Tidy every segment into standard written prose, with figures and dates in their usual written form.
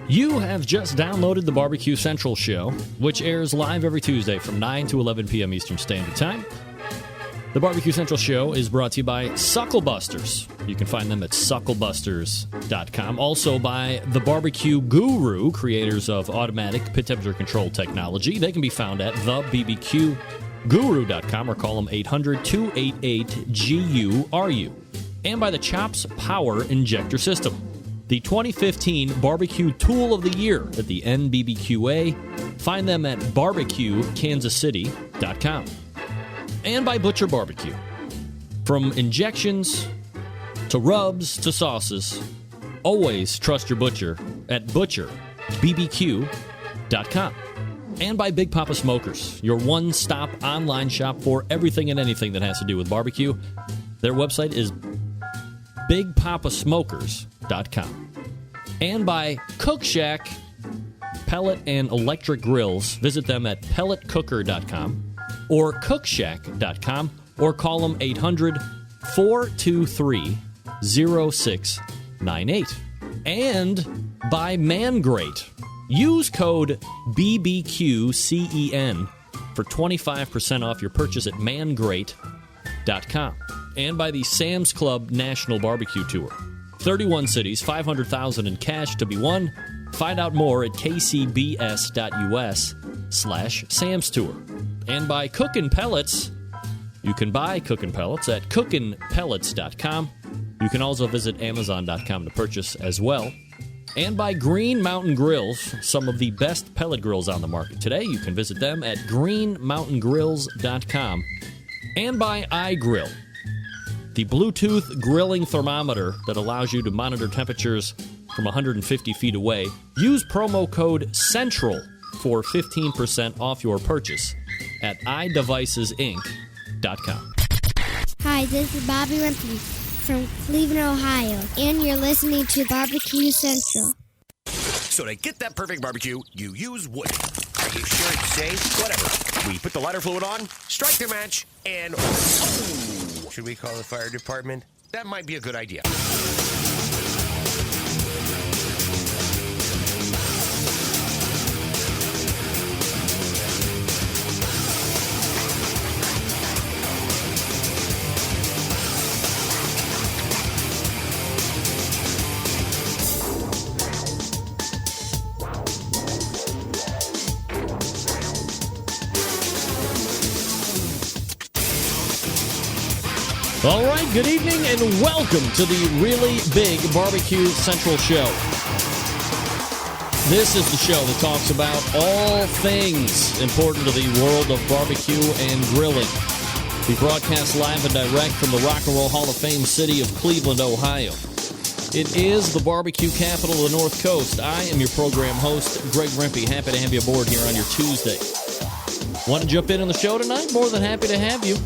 You have just downloaded the Barbecue Central Show, which airs live every Tuesday from 9 to 11 p.m. Eastern Standard Time. The Barbecue Central Show is brought to you by Sucklebusters. You can find them at sucklebusters.com. Also by The Barbecue Guru, creators of automatic pit temperature control technology. They can be found at thebbqguru.com or call them 800-288-GURU. And by the Chops Power Injector System, the 2015 Barbecue Tool of the Year at the NBBQA. Find them at barbecuekansascity.com. And by Butcher Barbecue. From injections to rubs to sauces, always trust your butcher at butcherbbq.com. And by Big Papa Smokers, your one-stop online shop for everything and anything that has to do with barbecue. Their website is bigpapasmokers.com. And by Cook Shack Pellet and Electric Grills. Visit them at pelletcooker.com or cookshack.com or call them 800-423-0698. And by Mangrate. Use code BBQCEN for 25% off your purchase at mangrate.com. And by the Sam's Club National Barbecue Tour. 31 cities, $500,000 in cash to be won. Find out more at kcbs.us/Sam's Tour. And by Cookin' Pellets. You can buy Cookin' Pellets at cookinpellets.com. You can also visit amazon.com to purchase as well. And by Green Mountain Grills, some of the best pellet grills on the market today. You can visit them at greenmountaingrills.com. And by iGrill, the Bluetooth grilling thermometer that allows you to monitor temperatures from 150 feet away. Use promo code CENTRAL for 15% off your purchase at iDevicesinc.com. Hi, this is Bobby Rempe from Cleveland, Ohio, and you're listening to Barbecue Central. So to get that perfect barbecue, you use wood. Are you sure it's safe? Whatever. We put the lighter fluid on, strike the match, and... Oh! Should we call the fire department? That might be a good idea. All right, good evening and welcome to the really big Barbecue Central Show. This is the show that talks about all things important to the world of barbecue and grilling. We broadcast live and direct from the Rock and Roll Hall of Fame city of Cleveland, Ohio. It is the barbecue capital of the North Coast. I am your program host, Greg Rempe. Happy to have you aboard here on your Tuesday. Want to jump in on the show tonight? More than happy to have you.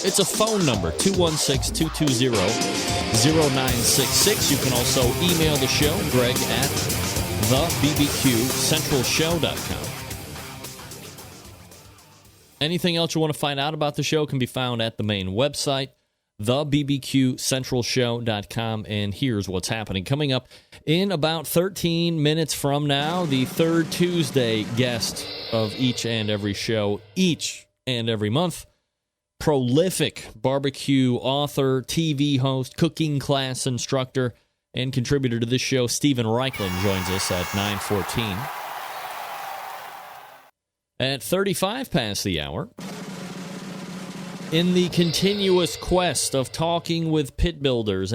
It's a phone number, 216-220-0966. You can also email the show, Greg at thebbqcentralshow.com. Anything else you want to find out about the show can be found at the main website, thebbqcentralshow.com. And here's what's happening. Coming up in about 13 minutes from now, the third Tuesday guest of each and every show, each and every month. Prolific barbecue author, TV host, cooking class instructor, and contributor to this show, Stephen Reichland, joins us at 9:14. At 35 past the hour, in the continuous quest of talking with pit builders,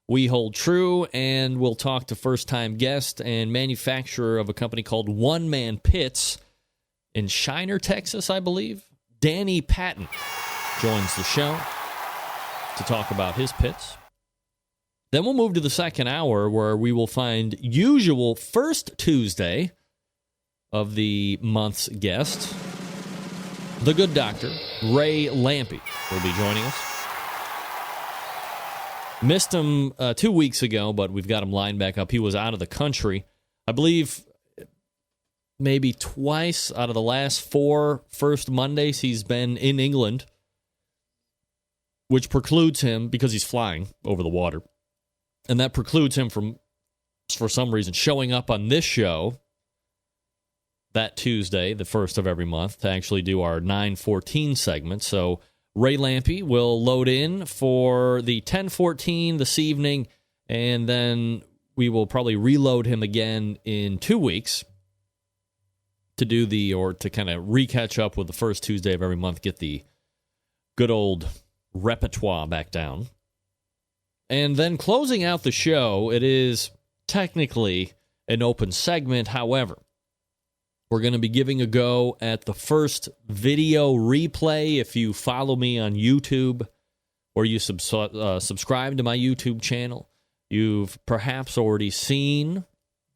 we hold true, and we'll talk to first-time guest and manufacturer of a company called One Man Pits in Shiner, Texas, I believe. Danny Patton joins the show to talk about his pits. Then we'll move to the second hour where we will find usual first Tuesday of the month's guest, the good doctor, Ray Lampe, will be joining us. Missed him 2 weeks ago, but we've got him lined back up. He was out of the country. I believe maybe twice out of the last 4 first Mondays he's been in England, which precludes him, because he's flying over the water, and that precludes him from for some reason, showing up on this show that Tuesday, the first of every month, to actually do our 9:14 segment. So Ray Lampe will load in for the 10:14 this evening, and then we will probably reload him again in 2 weeks to kind of recatch up with the first Tuesday of every month, get the good old repertoire back down. And then closing out the show, it is technically an open segment. However, we're going to be giving a go at the first video replay. If you follow me on YouTube or you subscribe to my YouTube channel, you've perhaps already seen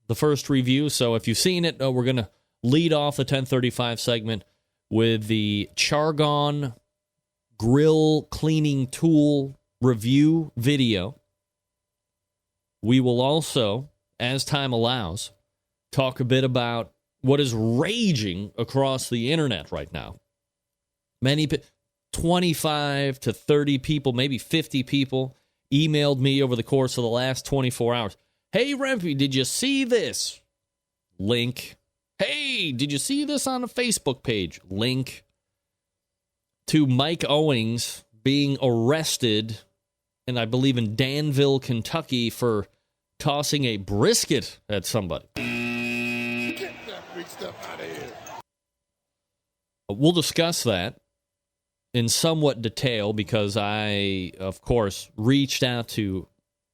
the first review. So if you've seen it, we're going to lead off the 10:35 segment with the Chargon grill cleaning tool review video. We will also, as time allows, talk a bit about what is raging across the internet right now. 25 to 30 people, maybe 50 people, emailed me over the course of the last 24 hours. Hey, Rempe, did you see this? Link. Hey, did you see this on the Facebook page? Link. To Mike Owings being arrested, and I believe in Danville, Kentucky, for tossing a brisket at somebody. Get that big stuff out of here. We'll discuss that in somewhat detail because I, of course, reached out to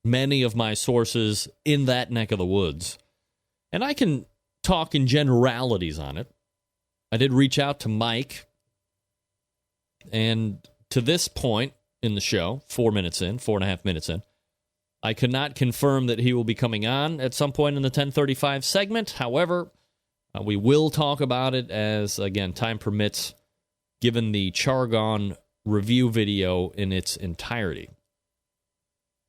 many of my sources in that neck of the woods. And I can talk in generalities on it. I did reach out to Mike, and to this point in the show, 4.5 minutes in, I could not confirm that he will be coming on at some point in the 10:35 segment. However, we will talk about it as, again, time permits, given the Chargon review video in its entirety.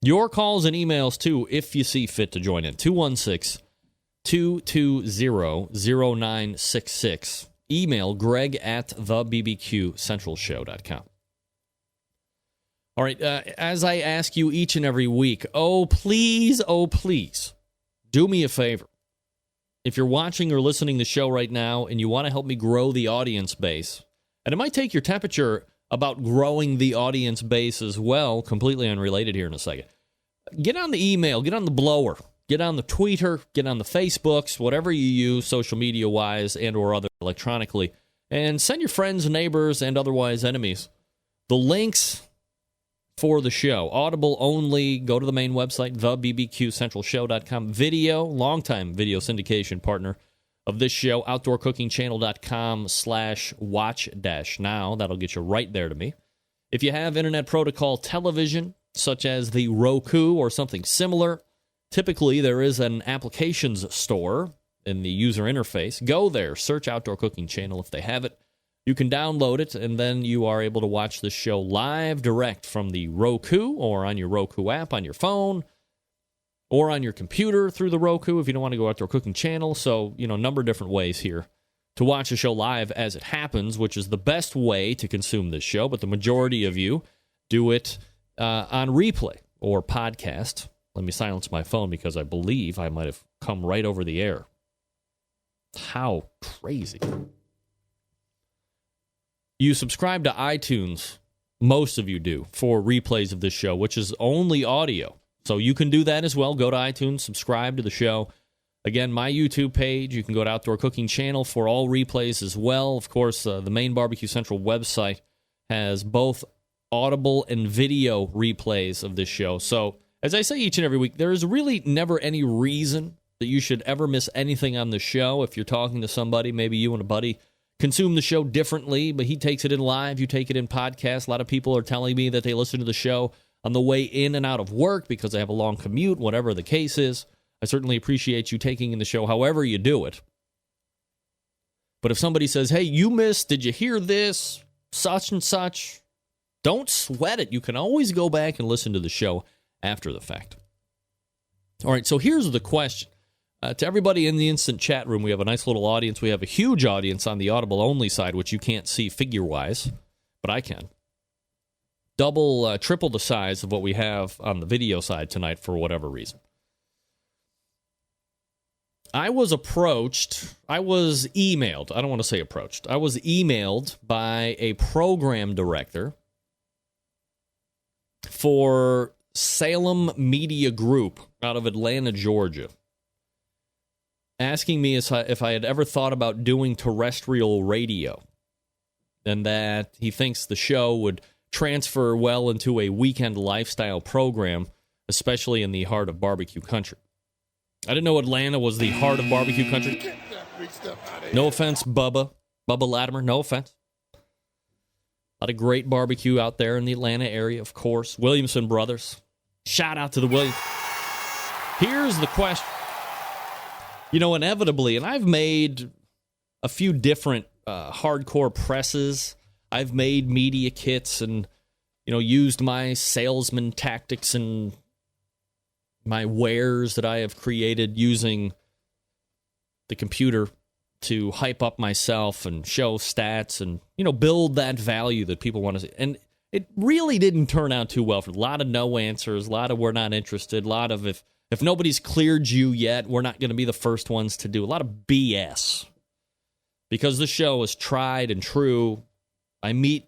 Your calls and emails, too, if you see fit to join in. 216-220-0966. Email greg@thebbqcentralshow.com. All right, as I ask you each and every week, oh, please, do me a favor. If you're watching or listening to the show right now and you want to help me grow the audience base, and it might take your temperature about growing the audience base as well, completely unrelated here in a second, get on the email, get on the blower, get on the Twitter, get on the Facebooks, whatever you use social media-wise and or other electronically, and send your friends, neighbors, and otherwise enemies the links for the show. Audible only. Go to the main website, thebbqcentralshow.com. Video, longtime video syndication partner of this show, outdoorcookingchannel.com/watch-now. That'll get you right there to me. If you have Internet Protocol television, such as the Roku or something similar, typically there is an applications store in the user interface. Go there, search Outdoor Cooking Channel if they have it. You can download it, and then you are able to watch the show live direct from the Roku or on your Roku app on your phone or on your computer through the Roku if you don't want to go Outdoor Cooking Channel. So, a number of different ways here to watch the show live as it happens, which is the best way to consume this show. But the majority of you do it on replay or podcast. Let me silence my phone because I believe I might have come right over the air. How crazy. You subscribe to iTunes, most of you do, for replays of this show, which is only audio. So you can do that as well. Go to iTunes, subscribe to the show. Again, my YouTube page, you can go to Outdoor Cooking Channel for all replays as well. Of course, the main Barbecue Central website has both audible and video replays of this show. So, as I say each and every week, there is really never any reason that you should ever miss anything on the show. If you're talking to somebody, maybe you and a buddy consume the show differently, but he takes it in live, you take it in podcast. A lot of people are telling me that they listen to the show on the way in and out of work because they have a long commute, whatever the case is. I certainly appreciate you taking in the show however you do it. But if somebody says, hey, you missed, did you hear this, such and such, don't sweat it. You can always go back and listen to the show after the fact. All right, so here's the question. To everybody in the instant chat room, we have a nice little audience. We have a huge audience on the Audible-only side, which you can't see figure-wise, but I can. Triple the size of what we have on the video side tonight for whatever reason. I was emailed. I don't want to say approached. I was emailed by a program director for Salem Media Group out of Atlanta, Georgia, asking me if I had ever thought about doing terrestrial radio, and that he thinks the show would transfer well into a weekend lifestyle program, especially in the heart of barbecue country. I didn't know Atlanta was the heart of barbecue country. No offense, Bubba Latimer, no offense. A lot of great barbecue out there in the Atlanta area, of course. Williamson Brothers. Shout out to the Williams. Here's the question. Inevitably, and I've made a few different hardcore presses. I've made media kits and, used my salesman tactics and my wares that I have created using the computer to hype up myself and show stats and, build that value that people want to see. And it really didn't turn out too well for a lot of no answers, a lot of we're not interested, a lot of if nobody's cleared you yet, we're not going to be the first ones to do. A lot of BS. Because the show is tried and true, I meet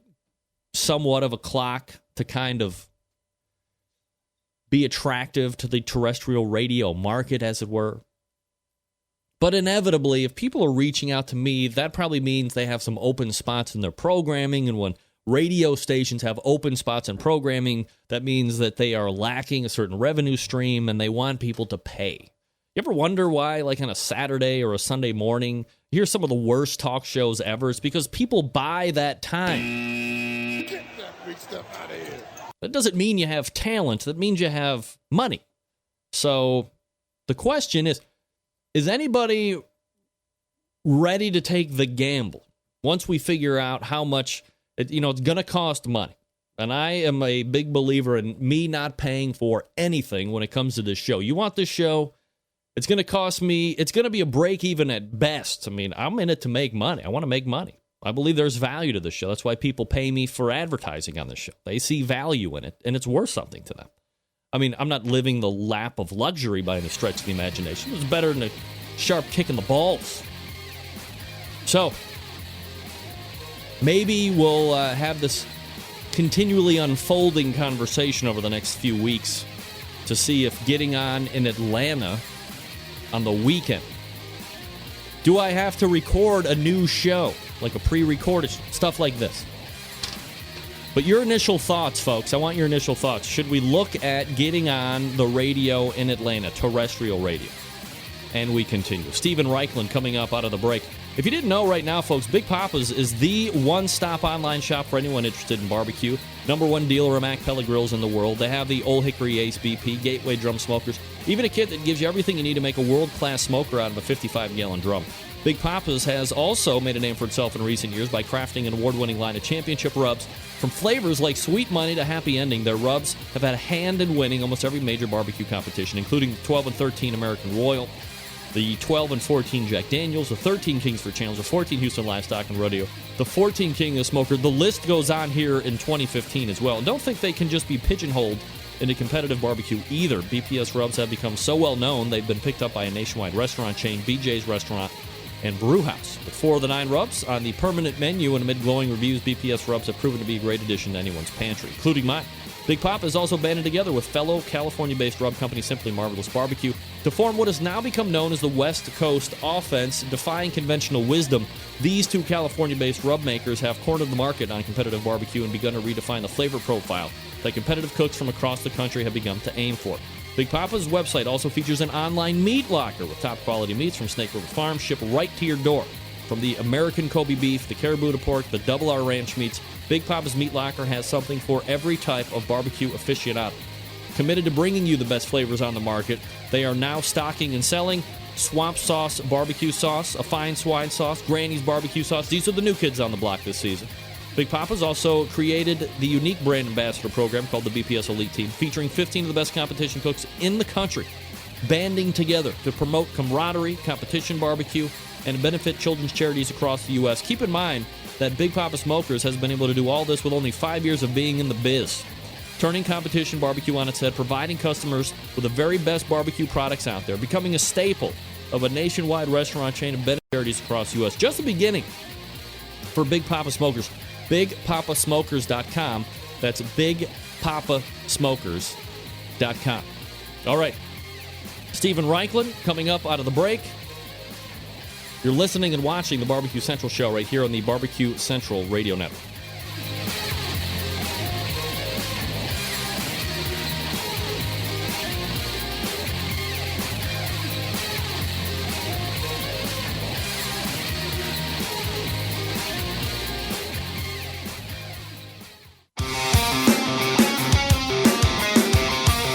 somewhat of a clock to kind of be attractive to the terrestrial radio market, as it were. But inevitably, if people are reaching out to me, that probably means they have some open spots in their programming. And when radio stations have open spots in programming, that means that they are lacking a certain revenue stream and they want people to pay. You ever wonder why, like on a Saturday or a Sunday morning, you hear some of the worst talk shows ever? It's because people buy that time. Get that big stuff out of here. That doesn't mean you have talent. That means you have money. So the question is anybody ready to take the gamble once we figure out how much, it's going to cost money? And I am a big believer in me not paying for anything when it comes to this show. You want this show? It's going to cost me, it's going to be a break even at best. I mean, I'm in it to make money. I want to make money. I believe there's value to this show. That's why people pay me for advertising on this show. They see value in it, and it's worth something to them. I mean, I'm not living the lap of luxury by any stretch of the imagination. It's better than a sharp kick in the balls. So, maybe we'll have this continually unfolding conversation over the next few weeks to see if getting on in Atlanta on the weekend, do I have to record a new show, like a pre-recorded, stuff like this? But your initial thoughts, folks, I want your initial thoughts. Should we look at getting on the radio in Atlanta, terrestrial radio? And we continue. Steven Reichland coming up out of the break. If you didn't know right now, folks, Big Papa's is the one-stop online shop for anyone interested in barbecue. #1 dealer of Mac Pellet Grills in the world. They have the Old Hickory Ace BP, Gateway Drum Smokers, even a kit that gives you everything you need to make a world-class smoker out of a 55-gallon drum. Big Papa's has also made a name for itself in recent years by crafting an award-winning line of championship rubs. From flavors like Sweet Money to Happy Ending, their rubs have had a hand in winning almost every major barbecue competition, including 12 and 13 American Royal, the 12 and 14 Jack Daniels, the 13 Kingsford Challenge, the 14 Houston Livestock and Rodeo, the 14 King of the Smoker. The list goes on here in 2015 as well. And don't think they can just be pigeonholed into competitive barbecue either. BPS rubs have become so well known, they've been picked up by a nationwide restaurant chain, BJ's Restaurant and Brew House. With 4 of the 9 rubs on the permanent menu and amid glowing reviews, BPS rubs have proven to be a great addition to anyone's pantry, including mine. Big Papa is also banded together with fellow California-based rub company Simply Marvelous Barbecue to form what has now become known as the West Coast Offense. Defying conventional wisdom, these two California-based rub makers have cornered the market on competitive barbecue and begun to redefine the flavor profile that competitive cooks from across the country have begun to aim for. Big Papa's website also features an online meat locker with top-quality meats from Snake River Farm shipped right to your door. From the American Kobe beef, the Caribou pork, the Double R Ranch meats, Big Papa's Meat Locker has something for every type of barbecue aficionado. Committed to bringing you the best flavors on the market, they are now stocking and selling Swamp Sauce barbecue sauce, a fine swine sauce, Granny's barbecue sauce. These are the new kids on the block this season. Big Papa's also created the unique brand ambassador program called the BPS Elite Team, featuring 15 of the best competition cooks in the country, banding together to promote camaraderie, competition barbecue, and benefit children's charities across the U.S. Keep in mind that Big Papa Smokers has been able to do all this with only 5 years of being in the biz, turning competition barbecue on its head, providing customers with the very best barbecue products out there, becoming a staple of a nationwide restaurant chain of benefit charities across the U.S. Just the beginning for Big Papa Smokers. BigPapaSmokers.com. That's BigPapaSmokers.com. All right. Stephen Reichlin coming up out of the break. You're listening and watching the Barbecue Central show right here on the Barbecue Central Radio Network.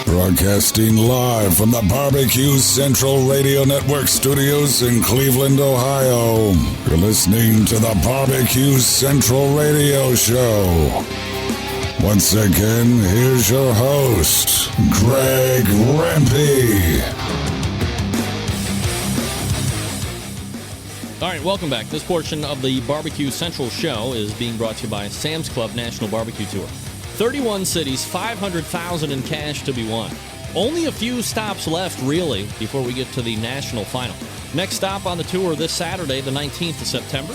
Broadcasting live from the Barbecue Central Radio Network studios in Cleveland, Ohio. You're listening to the Barbecue Central Radio Show. Once again, here's your host, Greg Rempe. All right, welcome back. This portion of the Barbecue Central show is being brought to you by Sam's Club National Barbecue Tour. 31 cities, $500,000 in cash to be won. Only a few stops left, really, before we get to the national final. Next stop on the tour this Saturday, the 19th of September,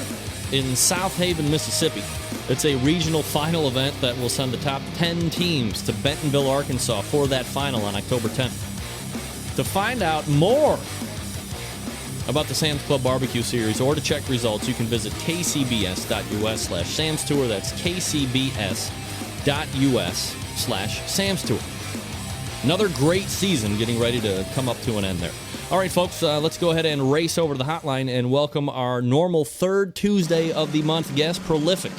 in South Haven, Mississippi. It's a regional final event that will send the top 10 teams to Bentonville, Arkansas for that final on October 10th. To find out more about the Sam's Club Barbecue Series or to check results, you can visit kcbs.us/Sam's Tour. That's kcbs.us/Sam's Tour. Another great season getting ready to come up to an end there. All right, folks, let's go ahead and race over to the hotline and welcome our normal third Tuesday of the month guest, prolific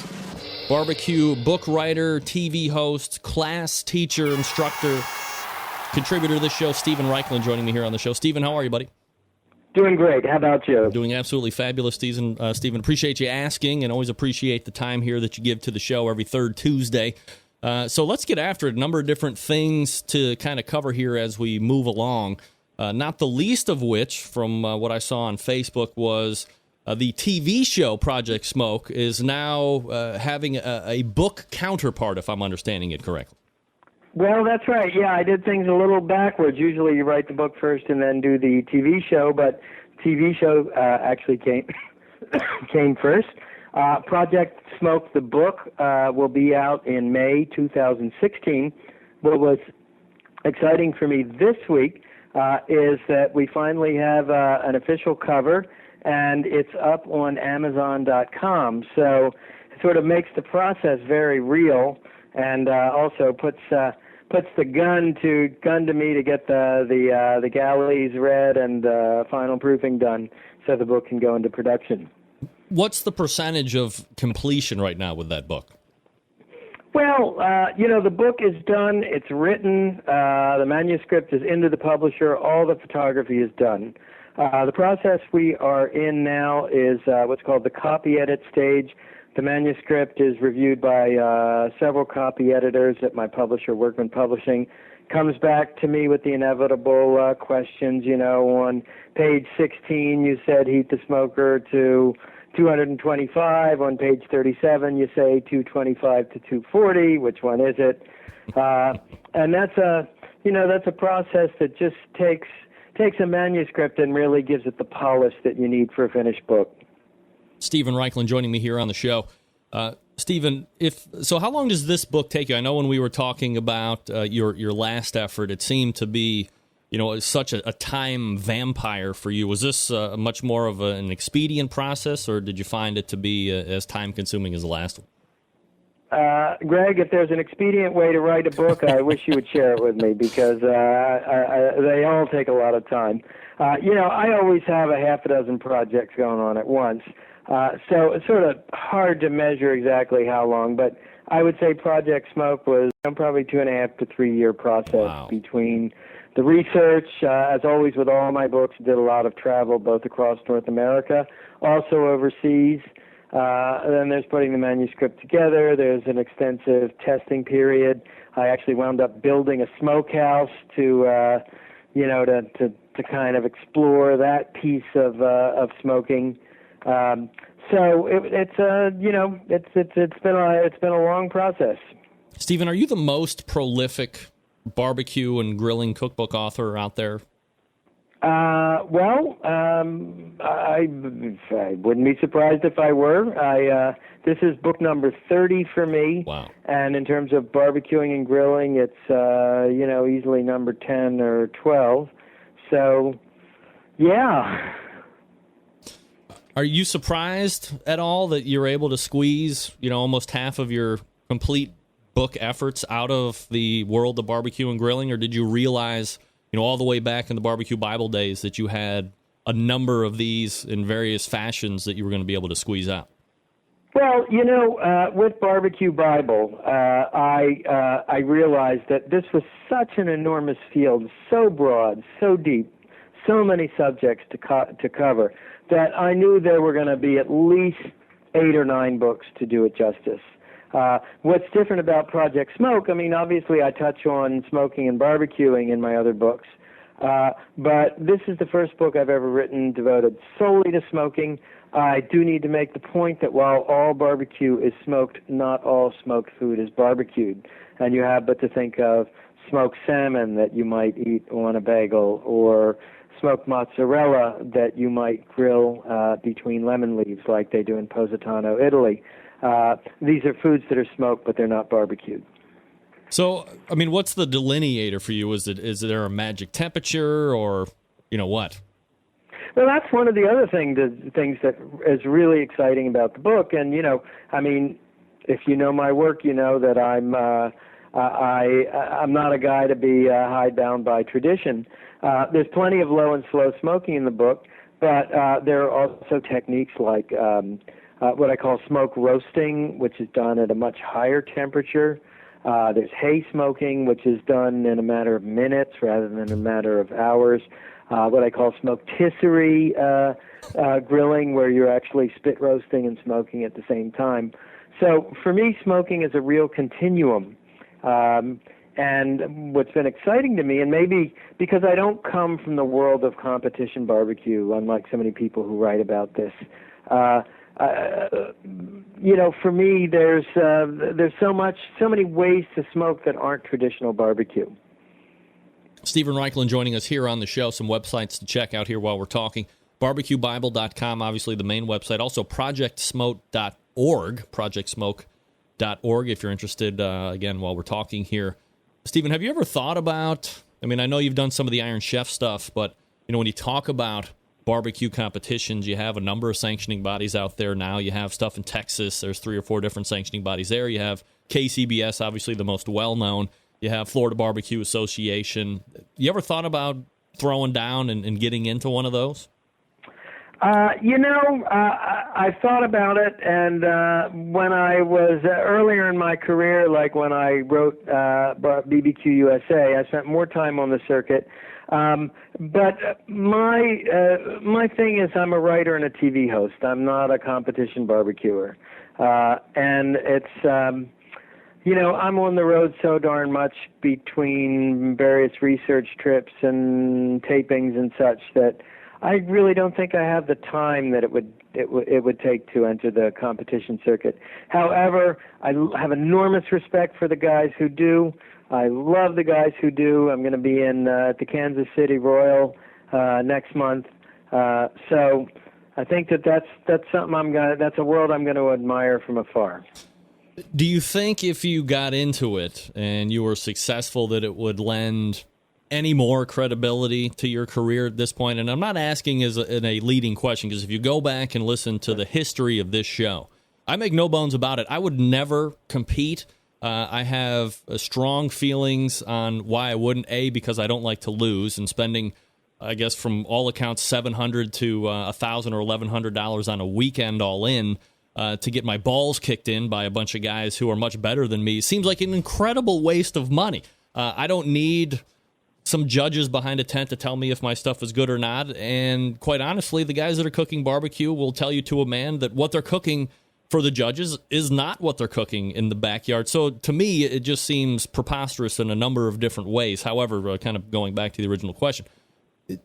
barbecue book writer, TV host, class teacher, instructor, contributor to this show, Stephen Reichlin, joining me here on the show. Stephen, how are you, buddy? Doing great. How about you? Doing absolutely fabulous, Stephen. Appreciate you asking, and always appreciate the time here that you give to the show every third Tuesday. So let's get after it. A number of different things to kind of cover here as we move along, not the least of which, from what I saw on Facebook, was the TV show Project Smoke is now having a book counterpart, if I'm understanding it correctly. Well, that's right. Yeah, I did things a little backwards. Usually you write the book first and then do the TV show, but TV show actually came first. Project Smoke, the book, will be out in May 2016. What was exciting for me this week is that we finally have an official cover, and it's up on Amazon.com. So it sort of makes the process very real, and also puts the gun to me to get the galleys read and final proofing done, so the book can go into production. What's the percentage of completion right now with that book? Well, the book is done. It's written. The manuscript is into the publisher. All the photography is done. The process we are in now is what's called the copy edit stage. The manuscript is reviewed by several copy editors at my publisher, Workman Publishing. Comes back to me with the inevitable questions. On page 16, you said heat the smoker to 225. On page 37, you say 225 to 240. Which one is it? And that's a process that just takes a manuscript and really gives it the polish that you need for a finished book. Stephen Reichlin joining me here on the show. Stephen, how long does this book take you? I know when we were talking about your last effort, it seemed to be, such a time vampire for you. Was this much more of an expedient process, or did you find it to be as time-consuming as the last one? Greg, if there's an expedient way to write a book, I wish you would share it with me, because they all take a lot of time. I always have a half a dozen projects going on at once. So it's sort of hard to measure exactly how long, but I would say Project Smoke was probably 2.5 to 3 year process between the research. As always with all my books, did a lot of travel both across North America, also overseas. Then there's putting the manuscript together. There's an extensive testing period. I actually wound up building a smokehouse to kind of explore that piece of smoking. So it's been a long process. Stephen, are you the most prolific barbecue and grilling cookbook author out there? I wouldn't be surprised if I were. This is book number 30 for me. Wow. And in terms of barbecuing and grilling, it's, easily number 10 or 12. So, yeah. Are you surprised at all that you're able to squeeze, almost half of your complete book efforts out of the world of barbecue and grilling? Or did you realize, all the way back in the Barbecue Bible days that you had a number of these in various fashions that you were going to be able to squeeze out? Well, with Barbecue Bible, I realized that this was such an enormous field, so broad, so deep, so many subjects to cover, that I knew there were going to be at least 8 or 9 books to do it justice. What's different about Project Smoke, obviously I touch on smoking and barbecuing in my other books, but this is the first book I've ever written devoted solely to smoking. I do need to make the point that while all barbecue is smoked, not all smoked food is barbecued. And you have but to think of smoked salmon that you might eat on a bagel, or smoked mozzarella that you might grill between lemon leaves like they do in Positano, Italy. These are foods that are smoked, but they're not barbecued. So, what's the delineator for you? Is there a magic temperature, or, what? Well, that's one of the other things that is really exciting about the book. And, if you know my work, you know that I'm not a guy to be hidebound by tradition. There's plenty of low and slow smoking in the book, but there are also techniques like what I call smoke roasting, which is done at a much higher temperature. There's hay smoking, which is done in a matter of minutes rather than a matter of hours. What I call smoketisserie grilling, where you're actually spit roasting and smoking at the same time. So for me, smoking is a real continuum. And what's been exciting to me, and maybe because I don't come from the world of competition barbecue, unlike so many people who write about this, for me, there's so many ways to smoke that aren't traditional barbecue. Steven Raichlen joining us here on the show. Some websites to check out here while we're talking. BarbecueBible.com, obviously the main website. Also ProjectSmoke.org, if you're interested, again, while we're talking here. Steven, have you ever thought about, I know you've done some of the Iron Chef stuff, but, when you talk about barbecue competitions, you have a number of sanctioning bodies out there now. You have stuff in Texas. There's 3 or 4 different sanctioning bodies there. You have KCBS, obviously the most well-known. You have Florida Barbecue Association. You ever thought about throwing down and getting into one of those? I've thought about it, and when I was earlier in my career, like when I wrote BBQ USA, I spent more time on the circuit. But my thing is I'm a writer and a TV host. I'm not a competition barbecuer. And it's... I'm on the road so darn much between various research trips and tapings and such that I really don't think I have the time that it would take to enter the competition circuit. However, I have enormous respect for the guys who do. I love the guys who do. I'm going to be in at the Kansas City Royal next month. So I think that's something that's a world I'm going to admire from afar. Do you think if you got into it and you were successful that it would lend any more credibility to your career at this point? And I'm not asking as a leading question, because if you go back and listen to the history of this show, I make no bones about it. I would never compete. I have strong feelings on why I wouldn't, because I don't like to lose, and spending, I guess, from all accounts, $700 to $1,000 or $1,100 on a weekend all in, to get my balls kicked in by a bunch of guys who are much better than me seems like an incredible waste of money. I don't need some judges behind a tent to tell me if my stuff is good or not. And quite honestly, the guys that are cooking barbecue will tell you to a man that what they're cooking for the judges is not what they're cooking in the backyard. So to me, it just seems preposterous in a number of different ways. However, kind of going back to the original question,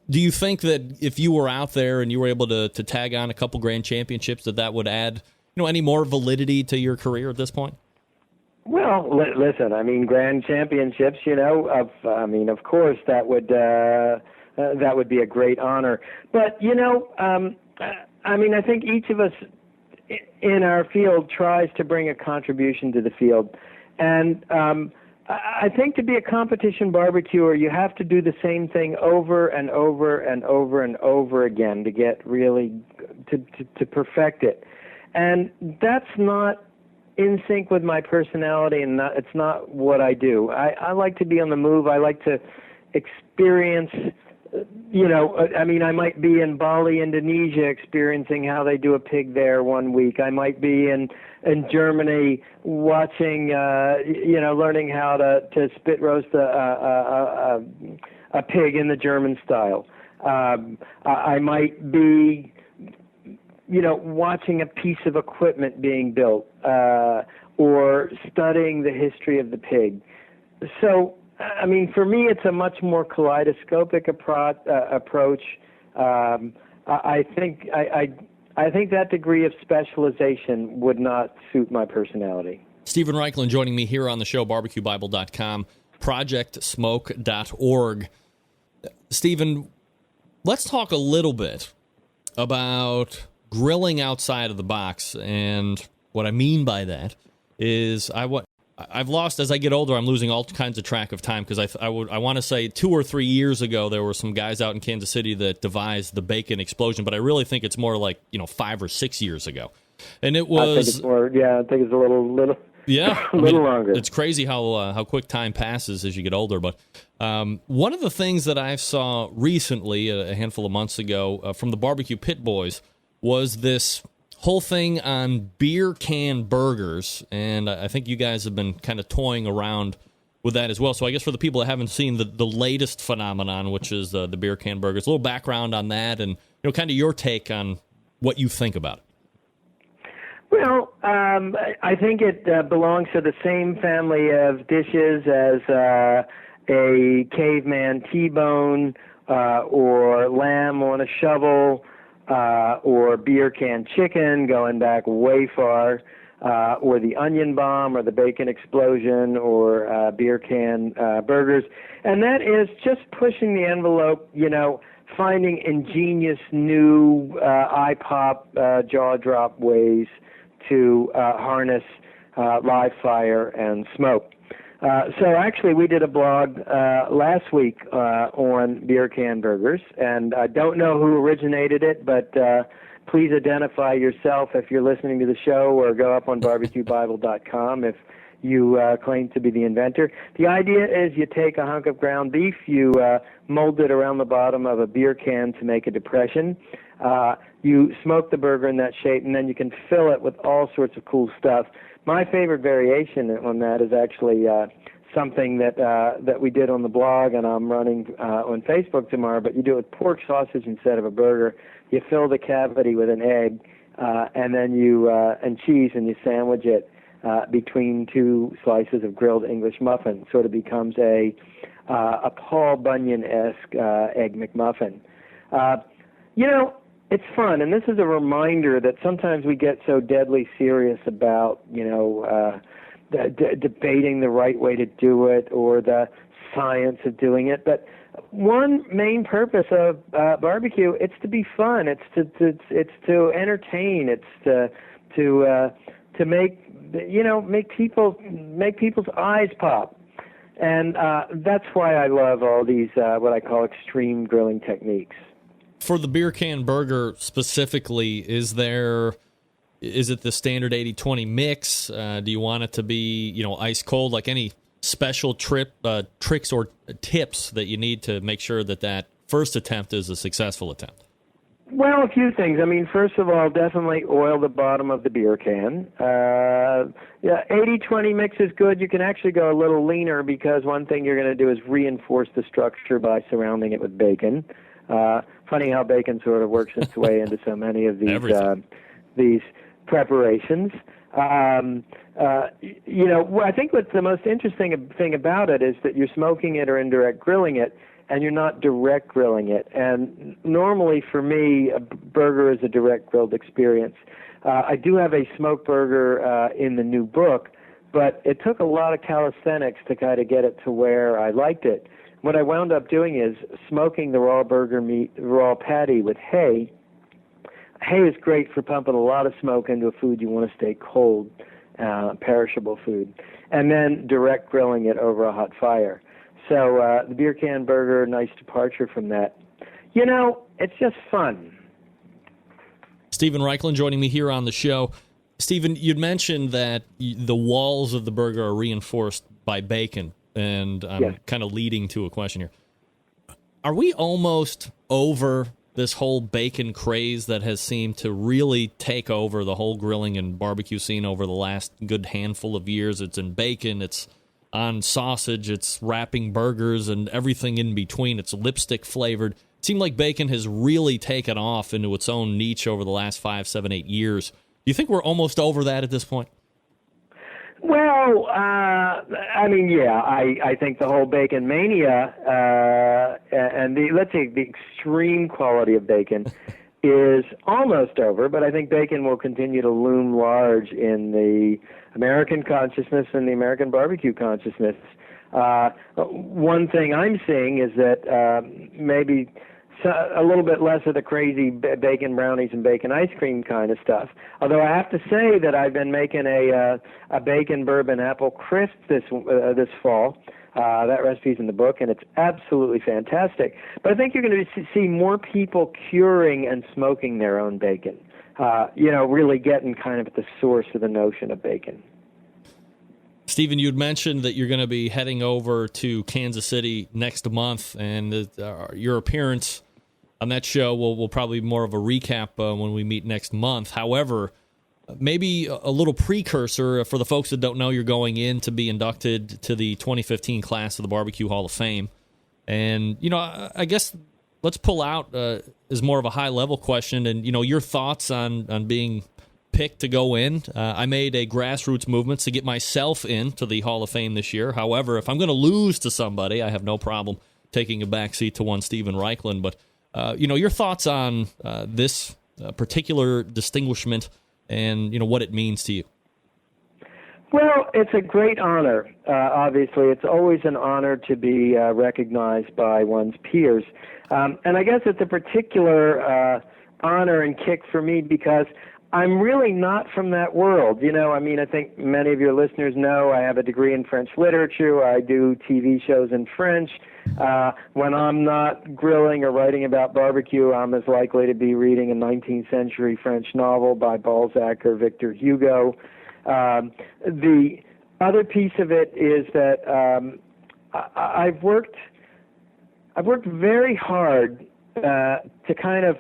do you think that if you were out there and you were able to tag on a couple grand championships, that would add any more validity to your career at this point? Well, listen, grand championships, of course that would that would be a great honor. But, I think each of us in our field tries to bring a contribution to the field. And I think to be a competition barbecuer, you have to do the same thing over and over and over and over again to get really to perfect it. And that's not in sync with my personality, and it's not what I do. I like to be on the move. I like to experience, I might be in Bali, Indonesia, experiencing how they do a pig there one week. I might be in Germany watching, learning how to spit roast a pig in the German style. I might be, watching a piece of equipment being built, or studying the history of the pig. So, for me, it's a much more kaleidoscopic approach. I think that degree of specialization would not suit my personality. Stephen Reichlin joining me here on the show, barbecuebible.com, projectsmoke.org. Stephen, let's talk a little bit about grilling outside of the box, and what I mean by that is I've lost, as I get older, I'm losing all kinds of track of time, because I want to say 2 or 3 years ago there were some guys out in Kansas City that devised the bacon explosion, but I really think it's more like 5 or 6 years ago, and it was. I think it's more. Yeah, I think it's a little. Yeah, a little longer. It's crazy how quick time passes as you get older. But one of the things that I saw recently, a handful of months ago, from the Barbecue Pit Boys, was this whole thing on beer can burgers, and I think you guys have been kind of toying around with that as well. So I guess for the people that haven't seen the latest phenomenon, which is the beer can burgers, a little background on that, and kind of your take on what you think about it. Well, I think it belongs to the same family of dishes as a caveman T-bone, or lamb on a shovel, or beer can chicken, going back way far, or the onion bomb, or the bacon explosion, or beer can burgers. And that is just pushing the envelope, finding ingenious new eye-pop, jaw-drop ways to harness live fire and smoke. So actually, we did a blog last week on beer can burgers, and I don't know who originated it, but please identify yourself if you're listening to the show, or go up on barbecuebible.com if you claim to be the inventor. The idea is you take a hunk of ground beef, you mold it around the bottom of a beer can to make a depression. You smoke the burger in that shape, and then you can fill it with all sorts of cool stuff. My favorite variation on that is actually something that we did on the blog, and I'm running on Facebook tomorrow, but you do it with pork sausage instead of a burger. You fill the cavity with an egg, and then and cheese, and you sandwich it between 2 slices of grilled English muffin. Sort of becomes a Paul Bunyan-esque egg McMuffin. It's fun, and this is a reminder that sometimes we get so deadly serious about, debating the right way to do it, or the science of doing it. But one main purpose of barbecue, it's to be fun. It's to entertain. It's to make people's eyes pop. And that's why I love all these what I call extreme grilling techniques. For the beer can burger specifically, is it the standard 80-20 mix? Do you want it to be, ice cold? Like any special tricks or tips that you need to make sure that first attempt is a successful attempt? Well, a few things. First of all, definitely oil the bottom of the beer can. 80-20 mix is good. You can actually go a little leaner, because one thing you're going to do is reinforce the structure by surrounding it with bacon. Funny how bacon sort of works its way into so many of these preparations. I think what's the most interesting thing about it is that you're smoking it or indirect grilling it, and you're not direct grilling it. And normally for me, a burger is a direct grilled experience. I do have a smoked burger in the new book, but it took a lot of calisthenics to kind of get it to where I liked it. what I wound up doing is smoking the raw burger meat, raw patty with hay. Hay is great for pumping a lot of smoke into a food you want to stay cold, perishable food, and then direct grilling it over a hot fire. So the beer can burger, nice departure from that. You know, it's just fun. Steven Raichlen joining me here on the show. Steven, you'd mentioned that the walls of the burger are reinforced by bacon, and I'm kind of leading to a question here. Are we almost over this whole bacon craze that has seemed to really take over the whole grilling and barbecue scene over the last good handful of years? It's in bacon, it's on sausage, it's wrapping burgers, and everything in between. It's lipstick flavored. It seemed like bacon has really taken off into its own niche over the last 5, 7, 8 years. Do you think we're almost over that at this point? Well, I mean, yeah, I think the whole bacon mania and let's say the extreme quality of bacon is almost over, but I think bacon will continue to loom large in the American consciousness and the American barbecue consciousness. One thing I'm seeing is that maybe a little bit less of the crazy bacon brownies and bacon ice cream kind of stuff. Although I have to say that I've been making a bacon bourbon apple crisp this fall. That recipe's in the book, and it's absolutely fantastic. But I think you're going to see more people curing and smoking their own bacon. Really getting kind of at the source of the notion of bacon. Steven, you'd mentioned that you're going to be heading over to Kansas City next month, and your appearance on that show will probably be more of a recap when we meet next month. However, maybe a little precursor for the folks that don't know, you're going in to be inducted to the 2015 class of the Barbecue Hall of Fame. And, I guess let's pull out as more of a high-level question and, your thoughts on being picked to go in. I made a grassroots movement to get myself into the Hall of Fame this year. However, if I'm going to lose to somebody, I have no problem taking a backseat to one Steven Raichlen. But, your thoughts on this particular distinguishment and, what it means to you. Well, it's a great honor. Obviously, it's always an honor to be recognized by one's peers. And I guess it's a particular honor and kick for me because I'm really not from that world. I think many of your listeners know I have a degree in French literature. I do TV shows in French. When I'm not grilling or writing about barbecue, I'm as likely to be reading a 19th century French novel by Balzac or Victor Hugo. The other piece of it is that I've worked very hard to kind of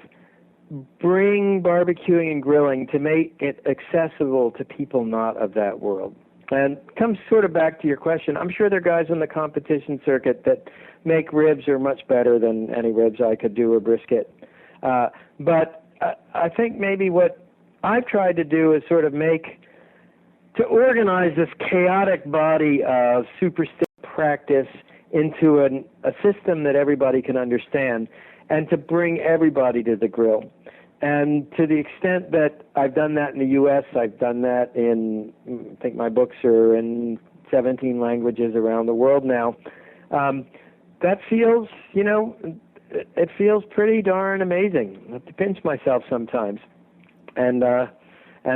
bring barbecuing and grilling to make it accessible to people not of that world. And comes sort of back to your question. I'm sure there are guys on the competition circuit that make ribs are much better than any ribs I could do or brisket. But I think maybe what I've tried to do is sort of to organize this chaotic body of superstition practice into a system that everybody can understand and to bring everybody to the grill. And to the extent that I've done that in the U.S., I've done that I think my books are in 17 languages around the world now. That feels, it feels pretty darn amazing. I have to pinch myself sometimes. And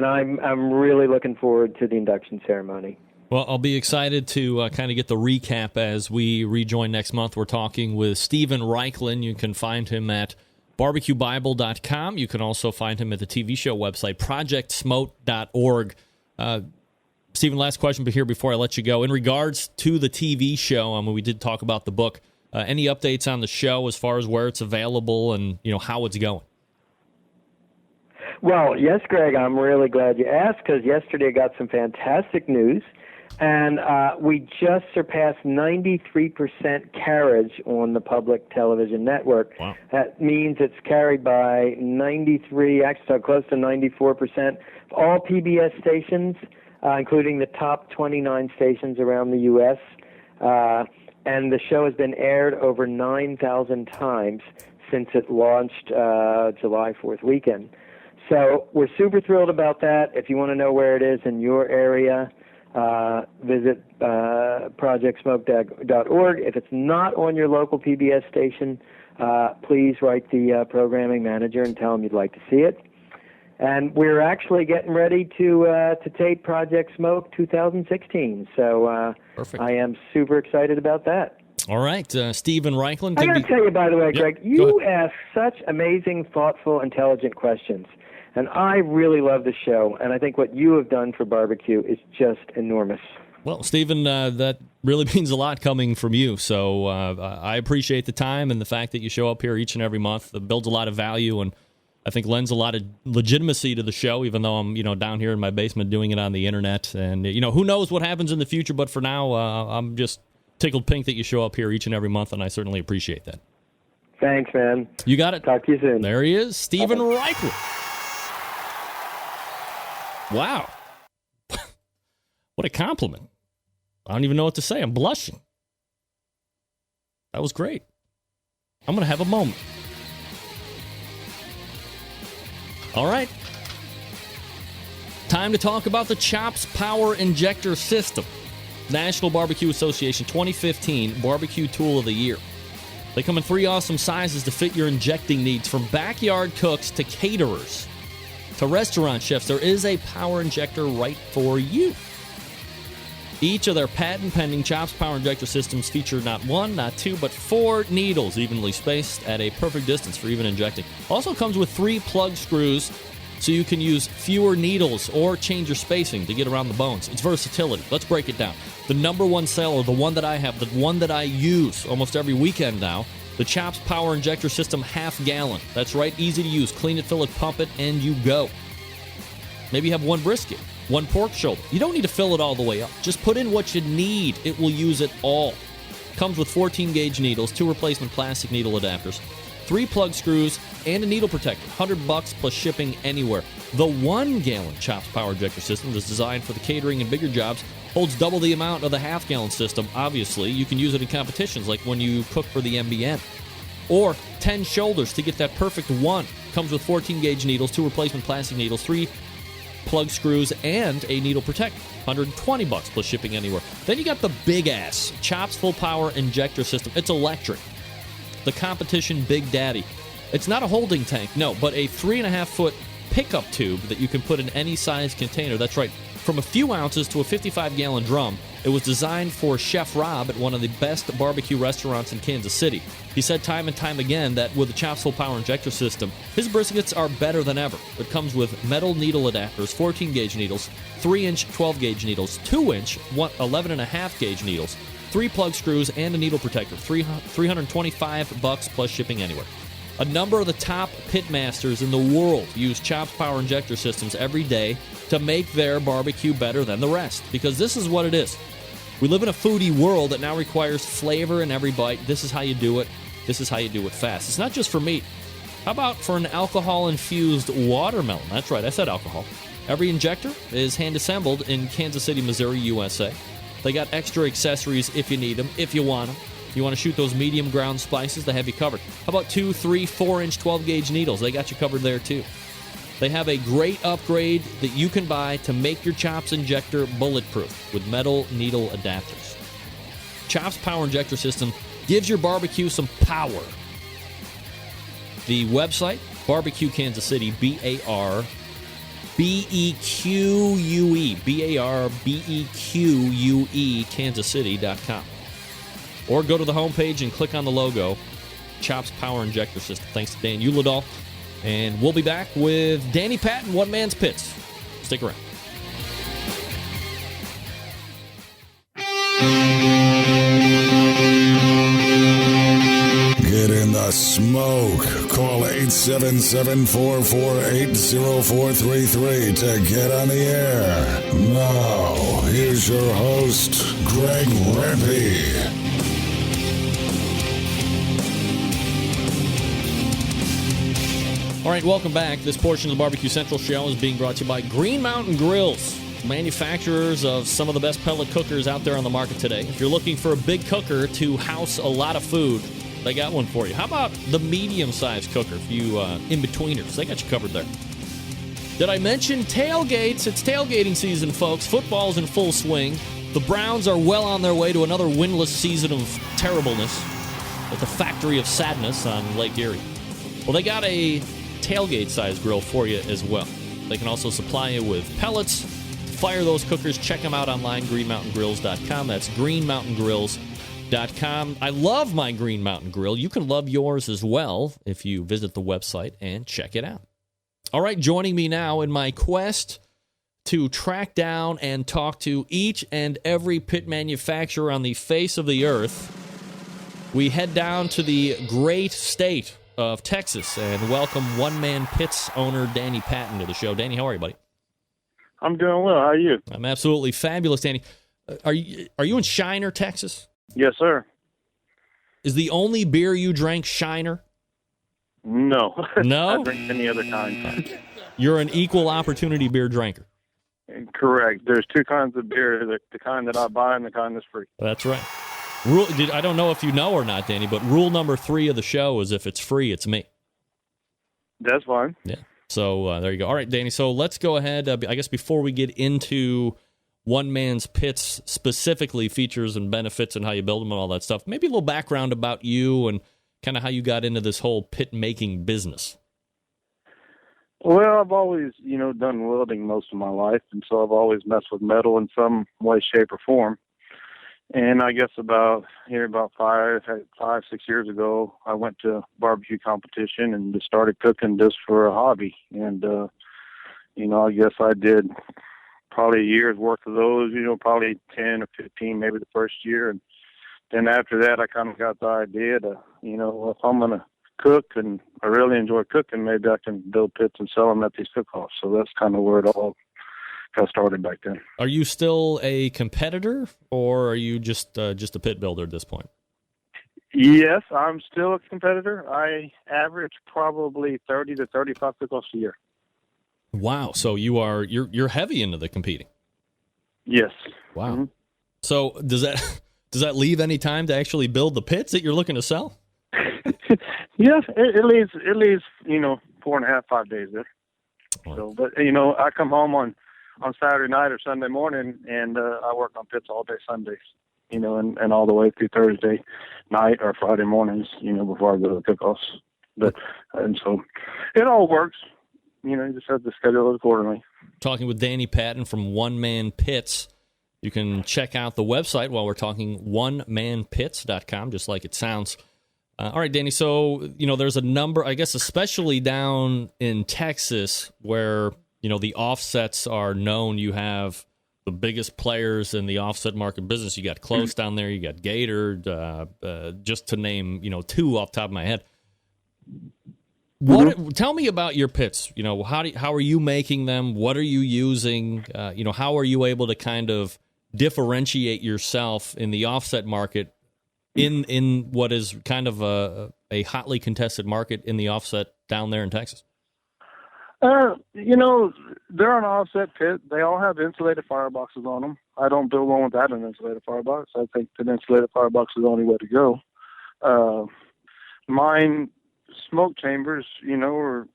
I'm really looking forward to the induction ceremony. Well, I'll be excited to kind of get the recap as we rejoin next month. We're talking with Steven Raichlen. You can find him at barbecuebible.com. You can also find him at the TV show website, projectsmote.org. Steven, last question here before I let you go. In regards to the TV show, we did talk about the book. Any updates on the show as far as where it's available and how it's going? Well, yes, Greg, I'm really glad you asked because yesterday I got some fantastic news. And we just surpassed 93% carriage on the public television network. Wow. That means it's carried by 93, actually close to 94% of all PBS stations, including the top 29 stations around the U.S. And the show has been aired over 9,000 times since it launched July 4th weekend. So we're super thrilled about that. If you want to know where it is in your area, visit projectsmoke.org. If it's not on your local PBS station, please write the programming manager and tell them you'd like to see it. And we're actually getting ready to tape Project Smoke 2016. So Perfect. I am super excited about that. All right, Stephen Reichlin. I got to tell you, by the way, Greg, Go you ahead. ask such amazing, thoughtful, intelligent questions. And I really love the show. And I think what you have done for barbecue is just enormous. Well, Stephen, that really means a lot coming from you. So I appreciate the time and the fact that you show up here each and every month. It builds a lot of value and I think lends a lot of legitimacy to the show, even though I'm, down here in my basement doing it on the internet. And, who knows what happens in the future. But for now, I'm just tickled pink that you show up here each and every month, and I certainly appreciate that. Thanks, man. You got it. Talk to you soon. There he is, Stephen Reichlin. Wow. What a compliment. I don't even know what to say. I'm blushing. That was great. I'm going to have a moment. All right. Time to talk about the Chops Power Injector System. National Barbecue Association 2015 Barbecue Tool of the Year. They come in 3 awesome sizes to fit your injecting needs, from backyard cooks to caterers to restaurant chefs. There is a power injector right for you. Each of their patent-pending Chops Power Injector systems feature not 1, not 2, but 4 needles evenly spaced at a perfect distance for even injecting. Also comes with 3 plug screws so you can use fewer needles or change your spacing to get around the bones. It's versatility. Let's break it down. The number one seller, the one that I have, the one that I use almost every weekend now, the Chops Power Injector System half gallon. That's right, easy to use. Clean it, fill it, pump it, and you go. Maybe you have 1 brisket, 1 pork shoulder. You don't need to fill it all the way up. Just put in what you need. It will use it all. Comes with 14-gauge needles, 2 replacement plastic needle adapters, 3 plug screws, and a needle protector. $100 plus shipping anywhere. The 1-gallon Chops Power Injector System is designed for the catering and bigger jobs. Holds double the amount of the half-gallon system. Obviously, you can use it in competitions like when you cook for the MBN. Or 10 shoulders to get that perfect 1. Comes with 14-gauge needles, 2 replacement plastic needles, 3 plug screws, and a needle protector. $120 plus shipping anywhere. Then you got the big-ass Chops Full Power Injector System. It's electric. The competition Big Daddy. It's not a holding tank, no, but a 3.5-foot pickup tube that you can put in any size container. That's right. From a few ounces to a 55-gallon drum, it was designed for Chef Rob at one of the best barbecue restaurants in Kansas City. He said time and time again that with the Chops Full Power Injector System, his briskets are better than ever. It comes with metal needle adapters, 14-gauge needles, 3-inch 12-gauge needles, 2-inch 11.5-gauge needles, 3 plug screws, and a needle protector. $325 plus shipping anywhere. A number of the top pit masters in the world use Chops Power Injector Systems every day to make their barbecue better than the rest. Because this is what it is. We live in a foodie world that now requires flavor in every bite. This is how you do it. This is how you do it fast. It's not just for meat. How about for an alcohol-infused watermelon? That's right, I said alcohol. Every injector is hand-assembled in Kansas City, Missouri, USA. They got extra accessories if you need them, if you want them. If you want to shoot those medium ground spices, they have you covered. How about 2, 3, 4-inch 12-gauge needles? They got you covered there, too. They have a great upgrade that you can buy to make your Chops injector bulletproof with metal needle adapters. Chops Power Injector System gives your barbecue some power. The website, Barbecue Kansas City, BARBEQUE, BARBEQUE, KansasCity.com. Or go to the homepage and click on the logo, Chops Power Injector System. Thanks to Dan Uladol. And we'll be back with Danny Patton, One Man's Pits. Stick around. Get in the smoke. Call 877-448-0433 to get on the air. Now, here's your host, Greg Rempe. All right, welcome back. This portion of the Barbecue Central show is being brought to you by Green Mountain Grills, manufacturers of some of the best pellet cookers out there on the market today. If you're looking for a big cooker to house a lot of food, they got one for you. How about the medium-sized cooker for you in-betweeners? They got you covered there. Did I mention tailgates? It's tailgating season, folks. Football's in full swing. The Browns are well on their way to another winless season of terribleness at the Factory of Sadness on Lake Erie. Well, they got a tailgate-sized grill for you as well. They can also supply you with pellets. Fire those cookers. Check them out online, greenmountaingrills.com. That's greenmountaingrills.com. I love my Green Mountain Grill. You can love yours as well if you visit the website and check it out. All right, joining me now in my quest to track down and talk to each and every pit manufacturer on the face of the earth, we head down to the great state of Texas and welcome One Man Pits owner Danny Patton to the show. Danny, how are you, buddy? I'm doing well. How are you? I'm absolutely fabulous, Danny. Are you in Shiner, Texas? Yes, sir. Is the only beer you drank Shiner? No. No? I drink any other kind. You're an equal opportunity beer drinker. Correct. There's two kinds of beer, the kind that I buy and the kind that's free. That's right. I don't know if you know or not, Danny, but rule number 3 of the show is if it's free, it's me. That's fine. Yeah. So there you go. All right, Danny. So let's go ahead. I guess before we get into One Man's Pits, specifically features and benefits and how you build them and all that stuff, maybe a little background about you and kind of how you got into this whole pit making business. Well, I've always, done welding most of my life, and so I've always messed with metal in some way, shape, or form. And I guess about 5, 6 years ago, I went to a barbecue competition and just started cooking just for a hobby. And, I guess I did probably a year's worth of those, probably 10 or 15, maybe the first year. And then after that, I kind of got the idea to, if I'm going to cook and I really enjoy cooking, maybe I can build pits and sell them at these cook-offs. So that's kind of where it all got started back then. Are you still a competitor, or are you just a pit builder at this point? Yes, I'm still a competitor. I average probably 30 to 35 cook-offs a year. Wow! So you're heavy into the competing. Yes. Wow. Mm-hmm. So does that leave any time to actually build the pits that you're looking to sell? Yes, it leaves 4.5, 5 days there. So, but I come home on Saturday night or Sunday morning, and I work on pits all day Sundays, and all the way through Thursday night or Friday mornings, before I go to the cook-offs. And so it all works. You just have to schedule it accordingly. Talking with Danny Patton from One Man Pits. You can check out the website while we're talking, onemanpits.com, just like it sounds. All right, Danny, so, there's a number, I guess, especially down in Texas where, the offsets are known. You have the biggest players in the offset market business. You got Close down there. You got Gator, just to name, 2 off the top of my head. Tell me about your pits. How are you making them? What are you using? How are you able to kind of differentiate yourself in the offset market in what is kind of a hotly contested market in the offset down there in Texas? They're an offset pit. They all have insulated fireboxes on them. I don't build one without an insulated firebox. I think an insulated firebox is the only way to go. Mine smoke chambers, are,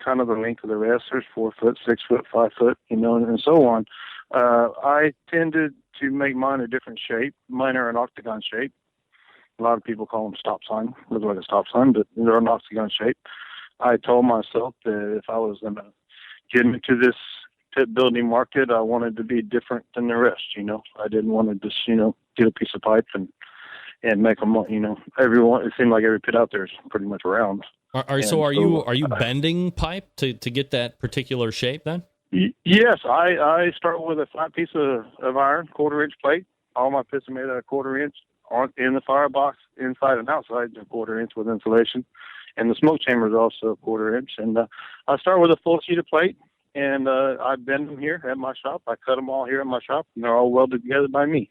kind of the length of the rest. There's 4 foot, 6 foot, 5 foot, and so on. I tended to make mine a different shape. Mine are an octagon shape. A lot of people call them stop sign. Looks like a stop sign, but they're an octagon shape. I told myself that if I was going to get into this pit building market, I wanted to be different than the rest. I didn't want to just, get a piece of pipe and make them, everyone. It seemed like every pit out there is pretty much round. Are you bending pipe to get that particular shape then? Yes, I start with a flat piece of iron, 1/4-inch plate. All my pits are made out of 1/4 inch in the firebox, inside and outside, 1/4 inch with insulation. And the smoke chamber is also 1/4 inch. And I start with a full sheet of plate, and I bend them here at my shop. I cut them all here at my shop, and they're all welded together by me.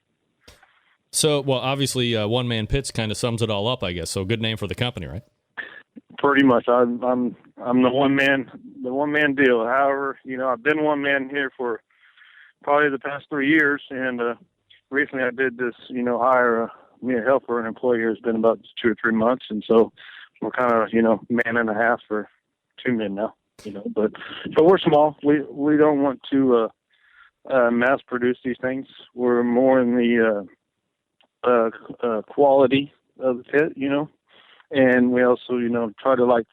So, well, obviously, One Man Pits kind of sums it all up, I guess. So, good name for the company, right? Pretty much. I'm the one man deal. However, I've been one man here for probably the past 3 years, and recently I did this, hire me a helper. An employee here has been about 2 or 3 months, and so we're kind of, man and a half for 2 men now. But we're small. We don't want to mass produce these things. We're more in the quality of the pit, and we also, try to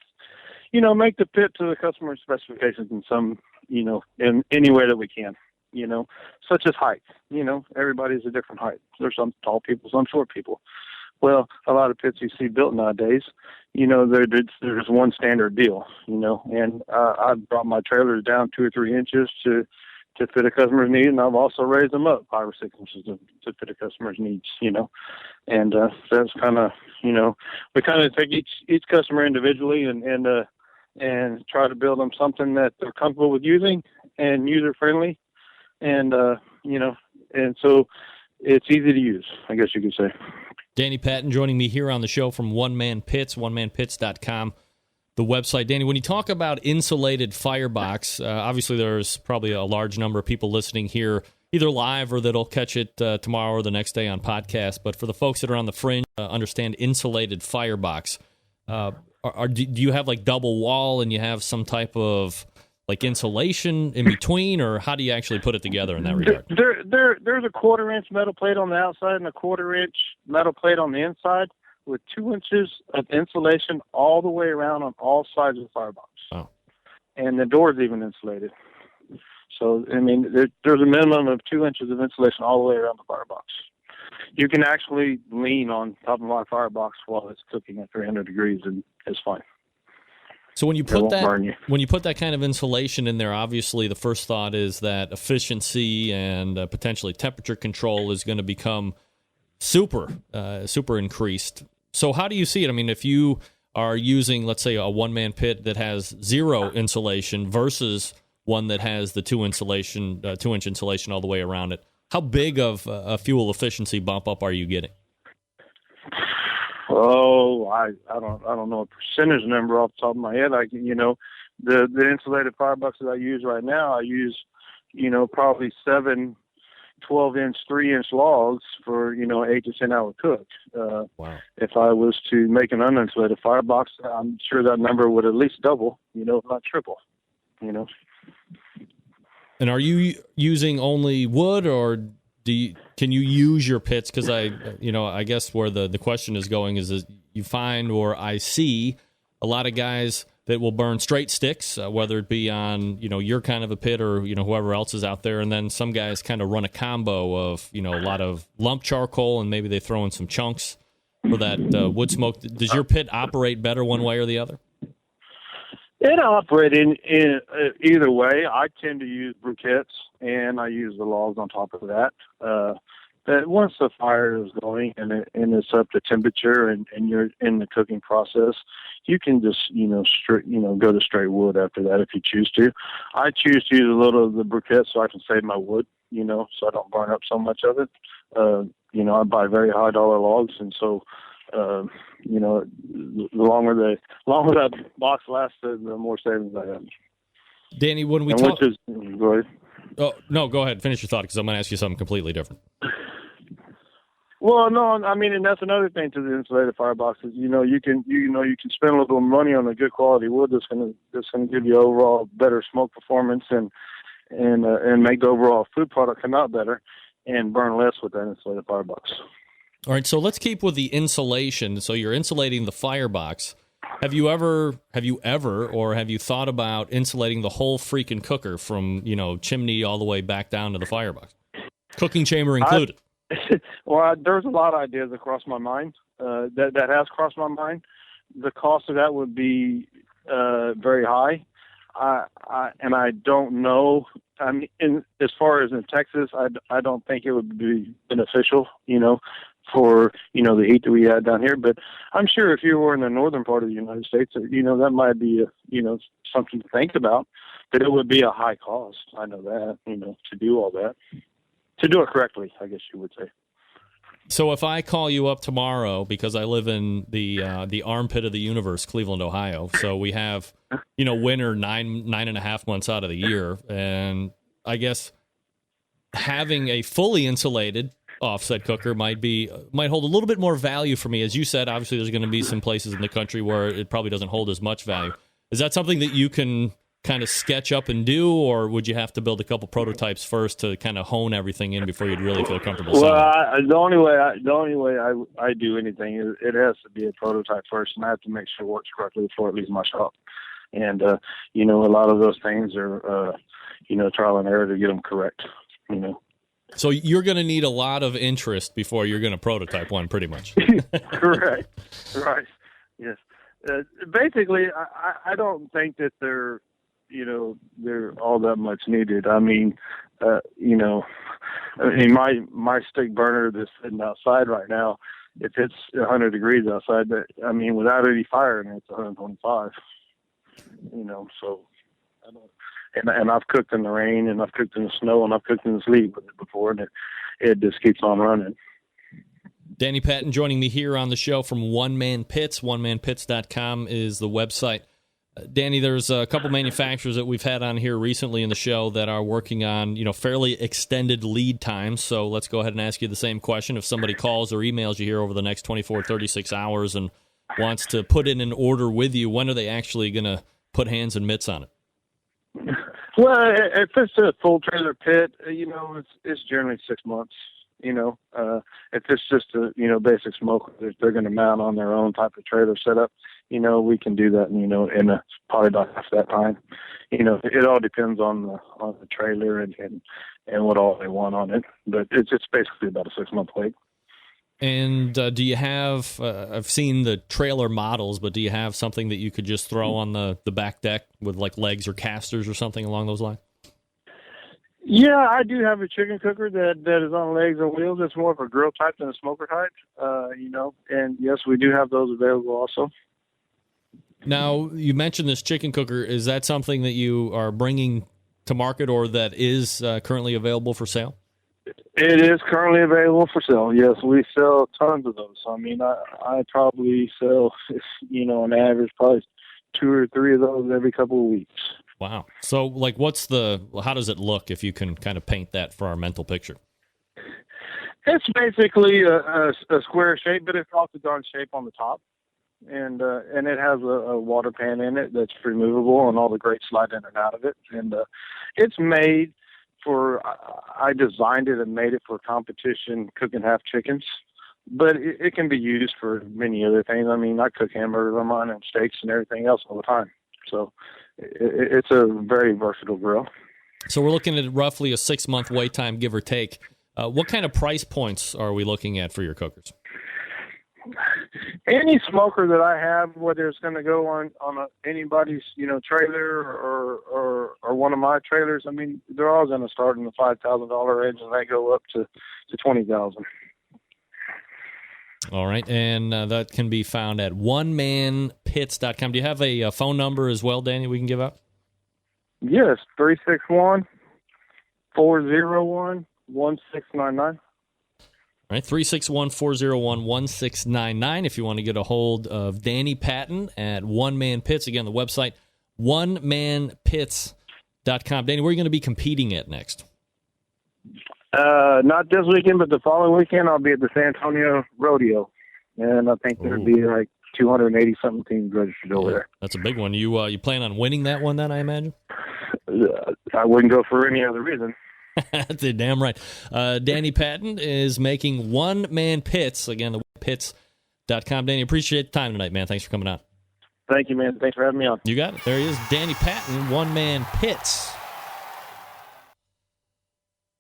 make the pit to the customer specifications in some, in any way that we can, such as height. Everybody's a different height. There's some tall people, some short people. Well, a lot of pits you see built nowadays, there's one standard deal, and I brought my trailers down 2 or 3 inches to fit a customer's need, and I've also raised them up 5 or 6 inches to fit a customer's needs, and that's kind of, we kind of take each customer individually and try to build them something that they're comfortable with using and user friendly, and and so it's easy to use, I guess you could say. Danny Patton joining me here on the show from One Man Pits, onemanpits.com, the website. Danny, when you talk about insulated firebox, obviously there's probably a large number of people listening here, either live or that'll catch it tomorrow or the next day on podcast. But for the folks that are on the fringe, understand insulated firebox. Do you have like double wall and you have some type of like insulation in between, or how do you actually put it together in that regard? There's a 1/4-inch metal plate on the outside and a 1/4-inch metal plate on the inside with 2 inches of insulation all the way around on all sides of the firebox. Oh. And the door is even insulated. So, I mean, there's a minimum of 2 inches of insulation all the way around the firebox. You can actually lean on top of my firebox while it's cooking at 300 degrees, and it's fine. So when you put that kind of insulation in there, obviously the first thought is that efficiency and potentially temperature control is going to become super increased. So how do you see it? I mean, if you are using, let's say, a one-man pit that has 0 insulation versus one that has the 2-inch insulation all the way around it, how big of a fuel efficiency bump up are you getting? Oh, I don't know a percentage number off the top of my head. The insulated fireboxes I use right now, I use, probably 7 12-inch, 3-inch logs for, 8 to 10 hour cook. Wow. If I was to make an uninsulated firebox, I'm sure that number would at least double, if not triple, And are you using only wood, or can you use your pits? Because I guess where the question is going is you find, or I see a lot of guys that will burn straight sticks, whether it be on your kind of a pit or whoever else is out there, and then some guys kind of run a combo of a lot of lump charcoal, and maybe they throw in some chunks for that wood smoke. Does your pit operate better one way or the other? It operates in either way. I tend to use briquettes, and I use the logs on top of that. But once the fire is going and it's up to temperature and you're in the cooking process, you can just go to straight wood after that if you choose to. I choose to use a little of the briquette so I can save my wood, so I don't burn up so much of it. I buy very high dollar logs, and so the longer that box lasts, the more savings I have. Danny, when we talk... Go ahead. Oh, no, go ahead. Finish your thought, because I'm going to ask you something completely different. Well, no, I mean, and that's another thing to the insulated fireboxes. You can spend a little money on a good quality wood that's going to give you overall better smoke performance and make the overall food product come out better and burn less with that insulated firebox. All right, so let's keep with the insulation. So you're insulating the firebox. Have you ever, or have you thought about insulating the whole freaking cooker from, chimney all the way back down to the firebox? Cooking chamber included. Well, there's a lot of ideas that cross my mind. That has crossed my mind. The cost of that would be very high. I don't know. I mean, as far as in Texas, I don't think it would be beneficial, for, the heat that we had down here. But I'm sure if you were in the northern part of the United States, that might be, something to think about. But it would be a high cost. I know that, to do all that. To do it correctly, I guess you would say. So if I call you up tomorrow, because I live in the armpit of the universe, Cleveland, Ohio, so we have, winter 9.5 months out of the year, and I guess having a fully insulated offset cooker might hold a little bit more value for me. As you said, obviously there's going to be some places in the country where it probably doesn't hold as much value. Is that something that you can kind of sketch up and do, or would you have to build a couple prototypes first to kind of hone everything in before you'd really feel comfortable selling? Well, the only way I do anything is it has to be a prototype first, and I have to make sure it works correctly before it leaves my shop. And a lot of those things are trial and error to get them correct. So you're going to need a lot of interest before you're going to prototype one, pretty much. Correct. Right. Yes. Basically, I don't think that they're all that much needed. I mean, my stick burner that's sitting outside right now, if it's 100 degrees outside, without any fire in it, it's 125. So I don't. And I've cooked in the rain, and I've cooked in the snow, and I've cooked in the sleet with it before, and it just keeps on running. Danny Patton joining me here on the show from One Man Pits. OneManPits.com is the website. Danny, there's a couple manufacturers that we've had on here recently in the show that are working on, fairly extended lead times. So let's go ahead and ask you the same question. If somebody calls or emails you here over the next 24, 36 hours and wants to put in an order with you, when are they actually going to put hands and mitts on it? Well, if it's a full trailer pit, it's generally 6 months. If it's just a basic smoker that they're going to mount on their own type of trailer setup, we can do that. In probably about half that time. It all depends on the trailer and what all they want on it. But it's basically about a 6 month wait. And do you have, I've seen the trailer models, but do you have something that you could just throw on the back deck with like legs or casters or something along those lines? Yeah, I do have a chicken cooker that is on legs and wheels. It's more of a grill type than a smoker type, and yes, we do have those available also. Now, you mentioned this chicken cooker. Is that something that you are bringing to market or that is currently available for sale? It is currently available for sale. Yes, we sell tons of those. I probably sell, on average, probably 2 or 3 of those every couple of weeks. Wow. So, how does it look if you can kind of paint that for our mental picture? It's basically a square shape, but it's octagon shape on the top. And it has a water pan in it that's removable, and all the grates slide in and out of it. And it's made I designed it and made it for competition cooking half chickens, but it can be used for many other things. I cook hamburgers on mine and steaks and everything else all the time. So it's a very versatile grill. So we're looking at roughly a 6 month wait time, give or take. What kind of price points are we looking at for your cookers? Any smoker that I have, whether it's going to go on anybody's trailer or one of my trailers, they're all going to start in the $5,000 range, and they go up to $20,000. All right, and that can be found at OneManPits.com. Do you have a phone number as well, Danny, we can give out? Yes, 361-401-1699. All right, 361-401-1699 if you want to get a hold of Danny Patton at One Man Pits. Again, the website, OneManPits.com. Danny, where are you going to be competing at next? Not this weekend, but the following weekend I'll be at the San Antonio Rodeo. And I think there'll be like 280-something teams registered over there. That's a big one. You plan on winning that one then, I imagine? I wouldn't go for any other reason. That's damn right. Danny Patton is making One Man Pits. Again, the pits.com. Danny, appreciate the time tonight, man. Thanks for coming on. Thank you, man. Thanks for having me on. You got it. There he is, Danny Patton, One Man Pits.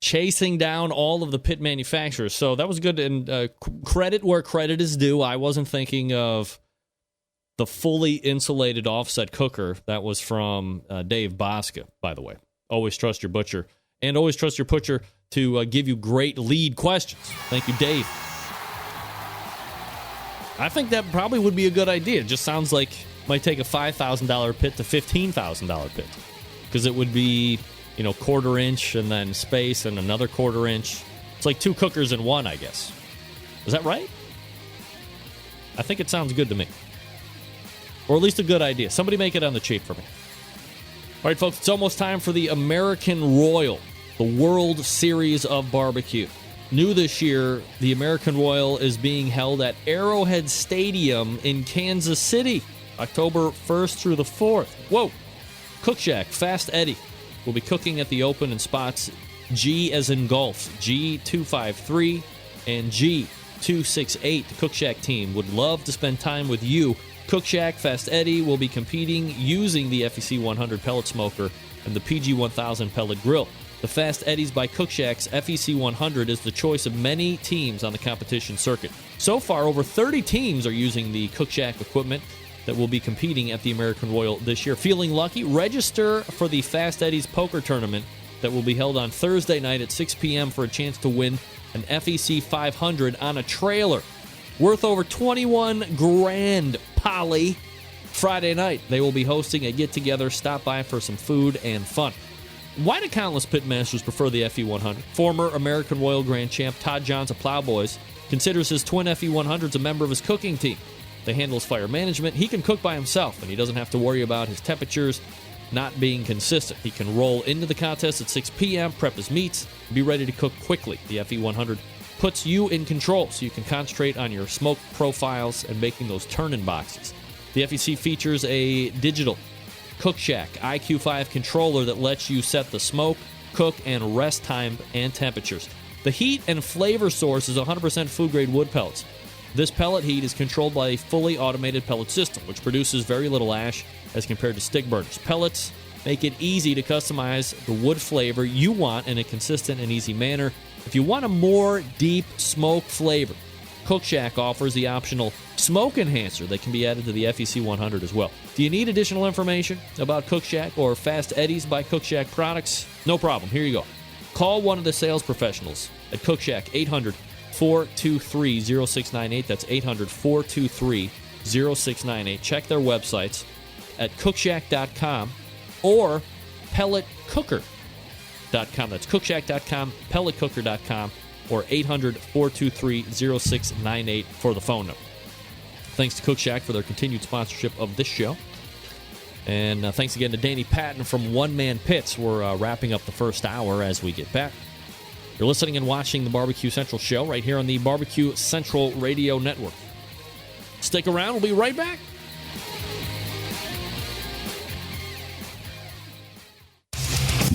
Chasing down all of the pit manufacturers. So that was good. And credit where credit is due. I wasn't thinking of the fully insulated offset cooker. That was from Dave Bosca, by the way. Always trust your butcher. And always trust your butcher to give you great lead questions. Thank you, Dave. I think that probably would be a good idea. It just sounds like it might take a $5,000 pit to $15,000 pit. Because it would be, 1/4 inch and then space and another 1/4 inch. It's like 2 cookers in one, I guess. Is that right? I think it sounds good to me. Or at least a good idea. Somebody make it on the cheap for me. All right, folks, it's almost time for the American Royal, the World Series of Barbecue. New this year, the American Royal is being held at Arrowhead Stadium in Kansas City, October 1st through the 4th. Whoa. Cook Shack Fast Eddie will be cooking at the open in spots G as in golf, G253 and G268. The Cook Shack team would love to spend time with you. Cook Shack Fast Eddie will be competing using the FEC 100 pellet smoker and the PG 1000 pellet grill. The Fast Eddies by Cook Shack's FEC 100 is the choice of many teams on the competition circuit. So far, over 30 teams are using the Cook Shack equipment that will be competing at the American Royal this year. Feeling lucky? Register for the Fast Eddies poker tournament that will be held on Thursday night at 6 p.m. for a chance to win an FEC 500 on a trailer worth over 21 grand, Polly. Friday night, they will be hosting a get-together. Stop by for some food and fun. Why do countless pitmasters prefer the FE100? Former American Royal Grand Champ Todd Johns of Plowboys considers his twin FE100s a member of his cooking team. They handle his fire management. He can cook by himself, and he doesn't have to worry about his temperatures not being consistent. He can roll into the contest at 6 p.m., prep his meats, and be ready to cook quickly. The FE100 puts you in control, so you can concentrate on your smoke profiles and making those turn-in boxes. The FEC features a digital Cook Shack IQ5 controller that lets you set the smoke, cook, and rest time and temperatures. The heat and flavor source is 100% food-grade wood pellets. This pellet heat is controlled by a fully automated pellet system, which produces very little ash as compared to stick burners. Pellets make it easy to customize the wood flavor you want in a consistent and easy manner. If you want a more deep smoke flavor, Cook Shack offers the optional smoke enhancer that can be added to the FEC 100 as well. Do you need additional information about Cook Shack or Fast Eddies by Cook Shack products? No problem. Here you go. Call one of the sales professionals at Cook Shack, 800-423-0698. That's 800-423-0698. Check their websites at cookshack.com or pelletcooker.com. That's cookshack.com, pelletcooker.com, or 800-423-0698 for the phone number. Thanks to Cook Shack for their continued sponsorship of this show. And thanks again to Danny Patton from One Man Pits. We're wrapping up the first hour as we get back. You're listening and watching the Barbecue Central show right here on the Barbecue Central Radio Network. Stick around. We'll be right back.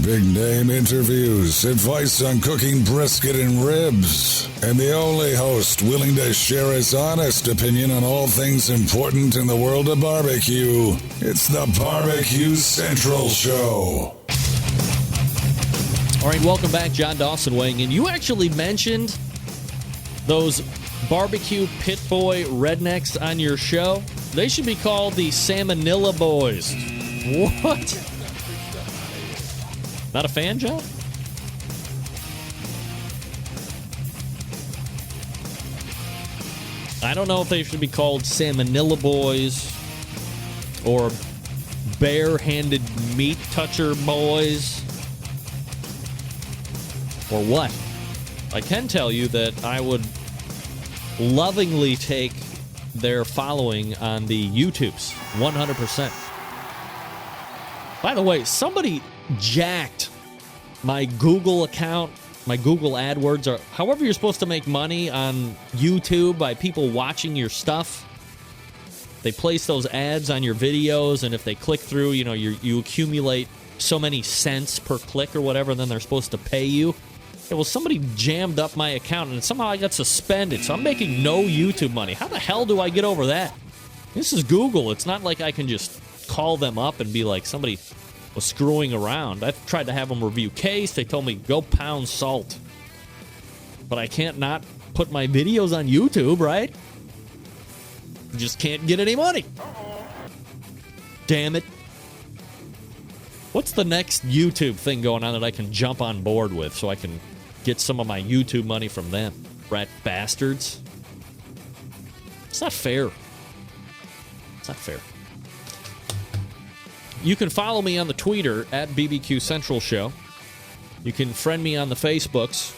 Big name interviews, advice on cooking brisket and ribs, and the only host willing to share his honest opinion on all things important in the world of barbecue. It's the Barbecue Central Show. All right, welcome back. John Dawson weighing in. You actually mentioned those barbecue pit boy rednecks on your show. They should be called the Salmonella Boys. What? Not a fan, John? I don't know if they should be called Salmonella Boys or Bare-Handed Meat Toucher Boys or what. I can tell you that I would lovingly take their following on the YouTubes, 100%. By the way, somebody jacked my Google account, my Google AdWords, or however you're supposed to make money on YouTube by people watching your stuff. They place those ads on your videos, and if they click through, you accumulate so many cents per click or whatever, and then they're supposed to pay you. Yeah, well, somebody jammed up my account, and somehow I got suspended, so I'm making no YouTube money. How the hell do I get over that? This is Google. It's not like I can just call them up and be like, somebody was screwing around. I've tried to have them review case. They told me, go pound salt. But I can't not put my videos on YouTube, right? Just can't get any money. Damn it. What's the next YouTube thing going on that I can jump on board with so I can get some of my YouTube money from them? Rat bastards. It's not fair. It's not fair. You can follow me on the Twitter at BBQ Central Show. You can friend me on the Facebooks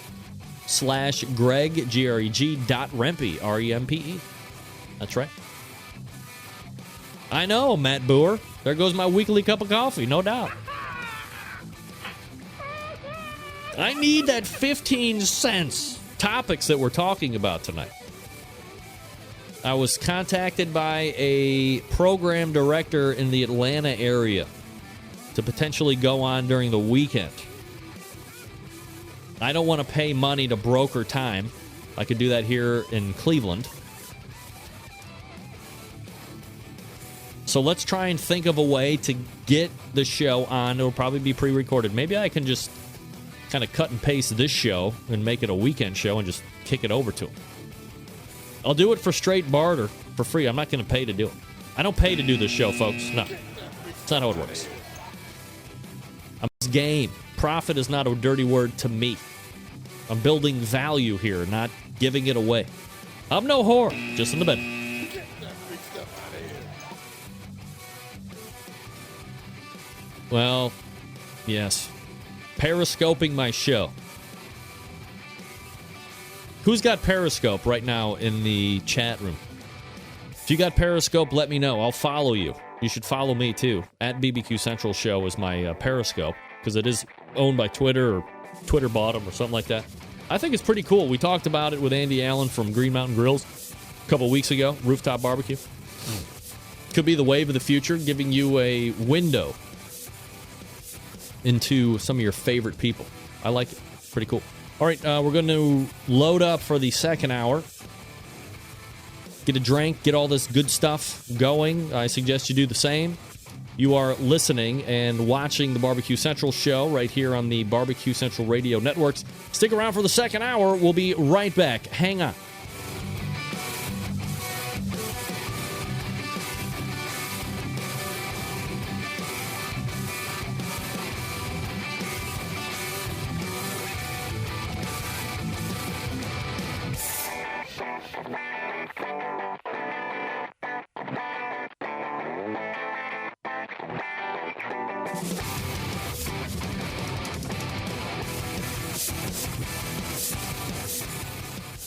/Greg, GREG.Rempe, REMPE. That's right. I know, Matt Boer. There goes my weekly cup of coffee, no doubt. I need that 15 cents topics that we're talking about tonight. I was contacted by a program director in the Atlanta area to potentially go on during the weekend. I don't want to pay money to broker time. I could do that here in Cleveland. So let's try and think of a way to get the show on. It'll probably be pre-recorded. Maybe I can just kind of cut and paste this show and make it a weekend show and just kick it over to them. I'll do it for straight barter, for free. I'm not going to pay to do it. I don't pay to do this show, folks. No. That's not how it works. It's game. Profit is not a dirty word to me. I'm building value here, not giving it away. I'm no whore, just in the bed. Well, yes. Periscoping my show. Who's got Periscope right now in the chat room? If you got Periscope, let me know. I'll follow you. You should follow me, too. At BBQ Central Show is my Periscope, because it is owned by Twitter, or Twitter bought them, or something like that. I think it's pretty cool. We talked about it with Andy Allen from Green Mountain Grills a couple weeks ago, Rooftop Barbecue. Could be the wave of the future, giving you a window into some of your favorite people. I like it. Pretty cool. All right, we're going to load up for the second hour. Get a drink, get all this good stuff going. I suggest you do the same. You are listening and watching the Barbecue Central show right here on the Barbecue Central Radio Networks. Stick around for the second hour. We'll be right back. Hang on.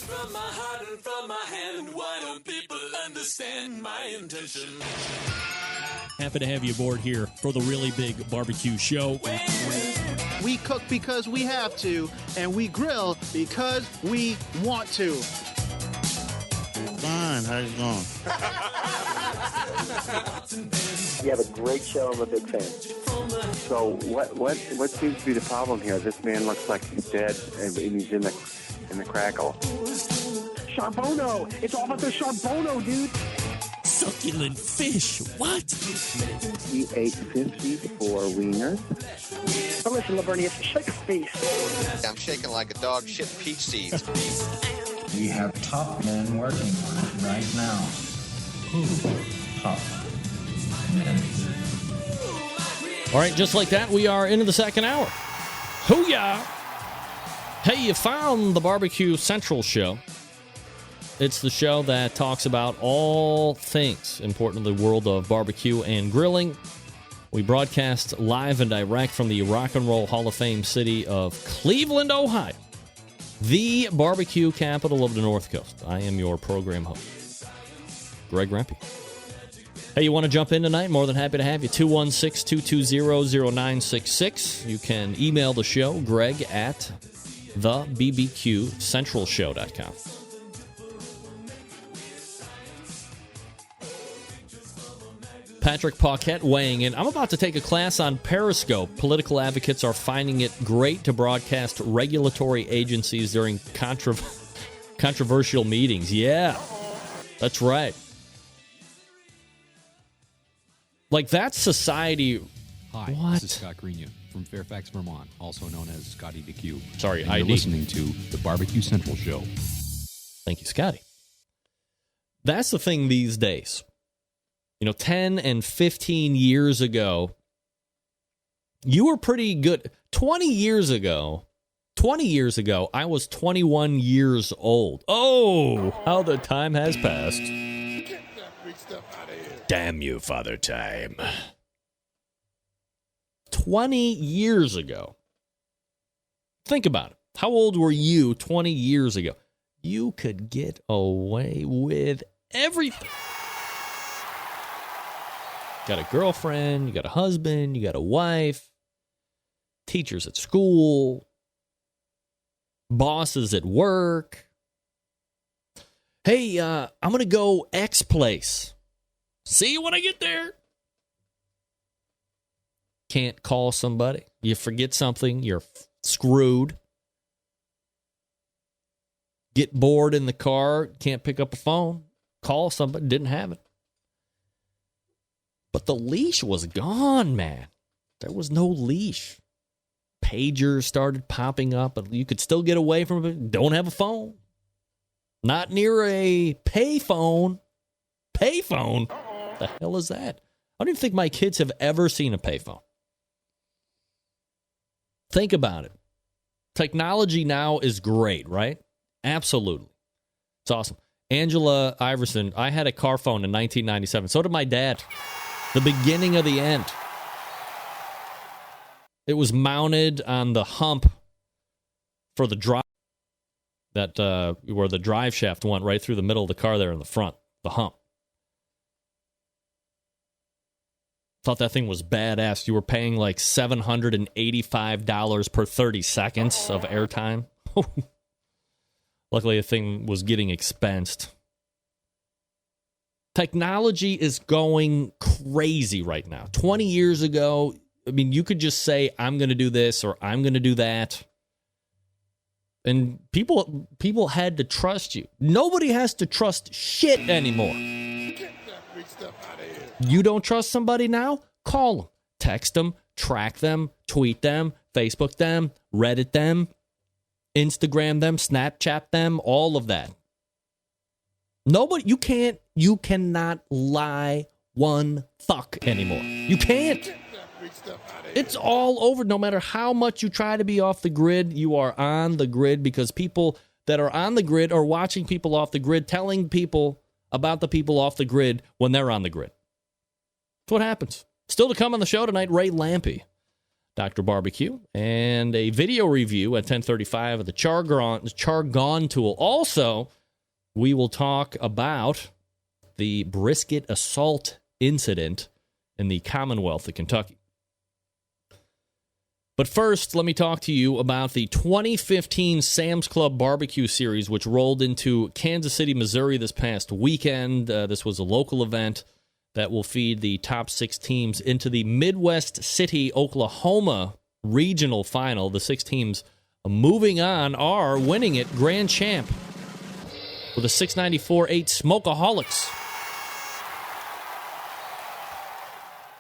From my heart and from my hand, why don't people understand my intention? Happy to have you aboard here for the really big barbecue show. We cook because we have to, and we grill because we want to. Fine, how's it going? You have a great show. I'm a big fan. So what seems to be the problem here? This man looks like he's dead, and he's in the crackle. Charbono! It's all about the Charbono, dude! Succulent fish, what? He ate 54 wieners. Oh, listen, Lavernius, shake a face. I'm shaking like a dog shit peach seeds. We have top men working on it right now. Top men. All right, just like that, we are into the second hour. Hoo-yah! Hey, you found the Barbecue Central show. It's the show that talks about all things important in the world of barbecue and grilling. We broadcast live and direct from the Rock and Roll Hall of Fame city of Cleveland, Ohio, the barbecue capital of the North Coast. I am your program host, Greg Rempe. Hey, you want to jump in tonight? More than happy to have you. 216-220-0966. You can email the show, Greg at thebbqcentralshow.com. Patrick Paquette weighing in. I'm about to take a class on Periscope. Political advocates are finding it great to broadcast regulatory agencies during controversial meetings. Yeah, that's right. Like, that's society. Hi, what? This is Scott Greenya from Fairfax, Vermont, also known as Scotty DQ. Sorry, and you're listening to the Barbecue Central Show. Thank you, Scotty. That's the thing these days. 10 and 15 years ago, you were pretty good. 20 years ago, I was 21 years old. Oh, how the time has passed. Get that big stuff out of here. Damn you, Father Time. 20 years ago. Think about it. How old were you 20 years ago? You could get away with everything. Got a girlfriend, you got a husband, you got a wife, teachers at school, bosses at work. Hey, I'm going to go X place. See you when I get there. can't call somebody. You forget something, you're screwed. Get bored in the car, can't pick up a phone, call somebody, didn't have it. But the leash was gone, man. There was no leash. Pagers started popping up, but you could still get away from it. Don't have a phone. Not near a payphone. Payphone? What the hell is that? I don't even think my kids have ever seen a payphone. Think about it. Technology now is great, right? Absolutely. It's awesome. Angela Iverson, I had a car phone in 1997. So did my dad. The beginning of the end. It was mounted on the hump for the drive, that where the drive shaft went right through the middle of the car there in the front, the hump. Thought that thing was badass. You were paying like $785 per 30 seconds of airtime. Luckily, the thing was getting expensed. Technology is going crazy right now. 20 years ago, I mean, you could just say, I'm going to do this or I'm going to do that. And people had to trust you. Nobody has to trust shit anymore. You don't trust somebody now? Call them, text them, track them, tweet them, Facebook them, Reddit them, Instagram them, Snapchat them, all of that. Nobody, you cannot lie one fuck anymore. You can't. It's all over. No matter how much you try to be off the grid, you are on the grid because people that are on the grid are watching people off the grid, telling people about the people off the grid when they're on the grid. That's what happens. Still to come on the show tonight, Ray Lampe, Dr. Barbecue, and a video review at 10:35 of the Chargon tool. Also, we will talk about the brisket assault incident in the Commonwealth of Kentucky. But first, let me talk to you about the 2015 Sam's Club Barbecue Series, which rolled into Kansas City, Missouri this past weekend. This was a local event that will feed the top 6 teams into the Midwest City, Oklahoma regional final. The 6 teams moving on are winning it grand champ with a 694-8 Smokeaholics.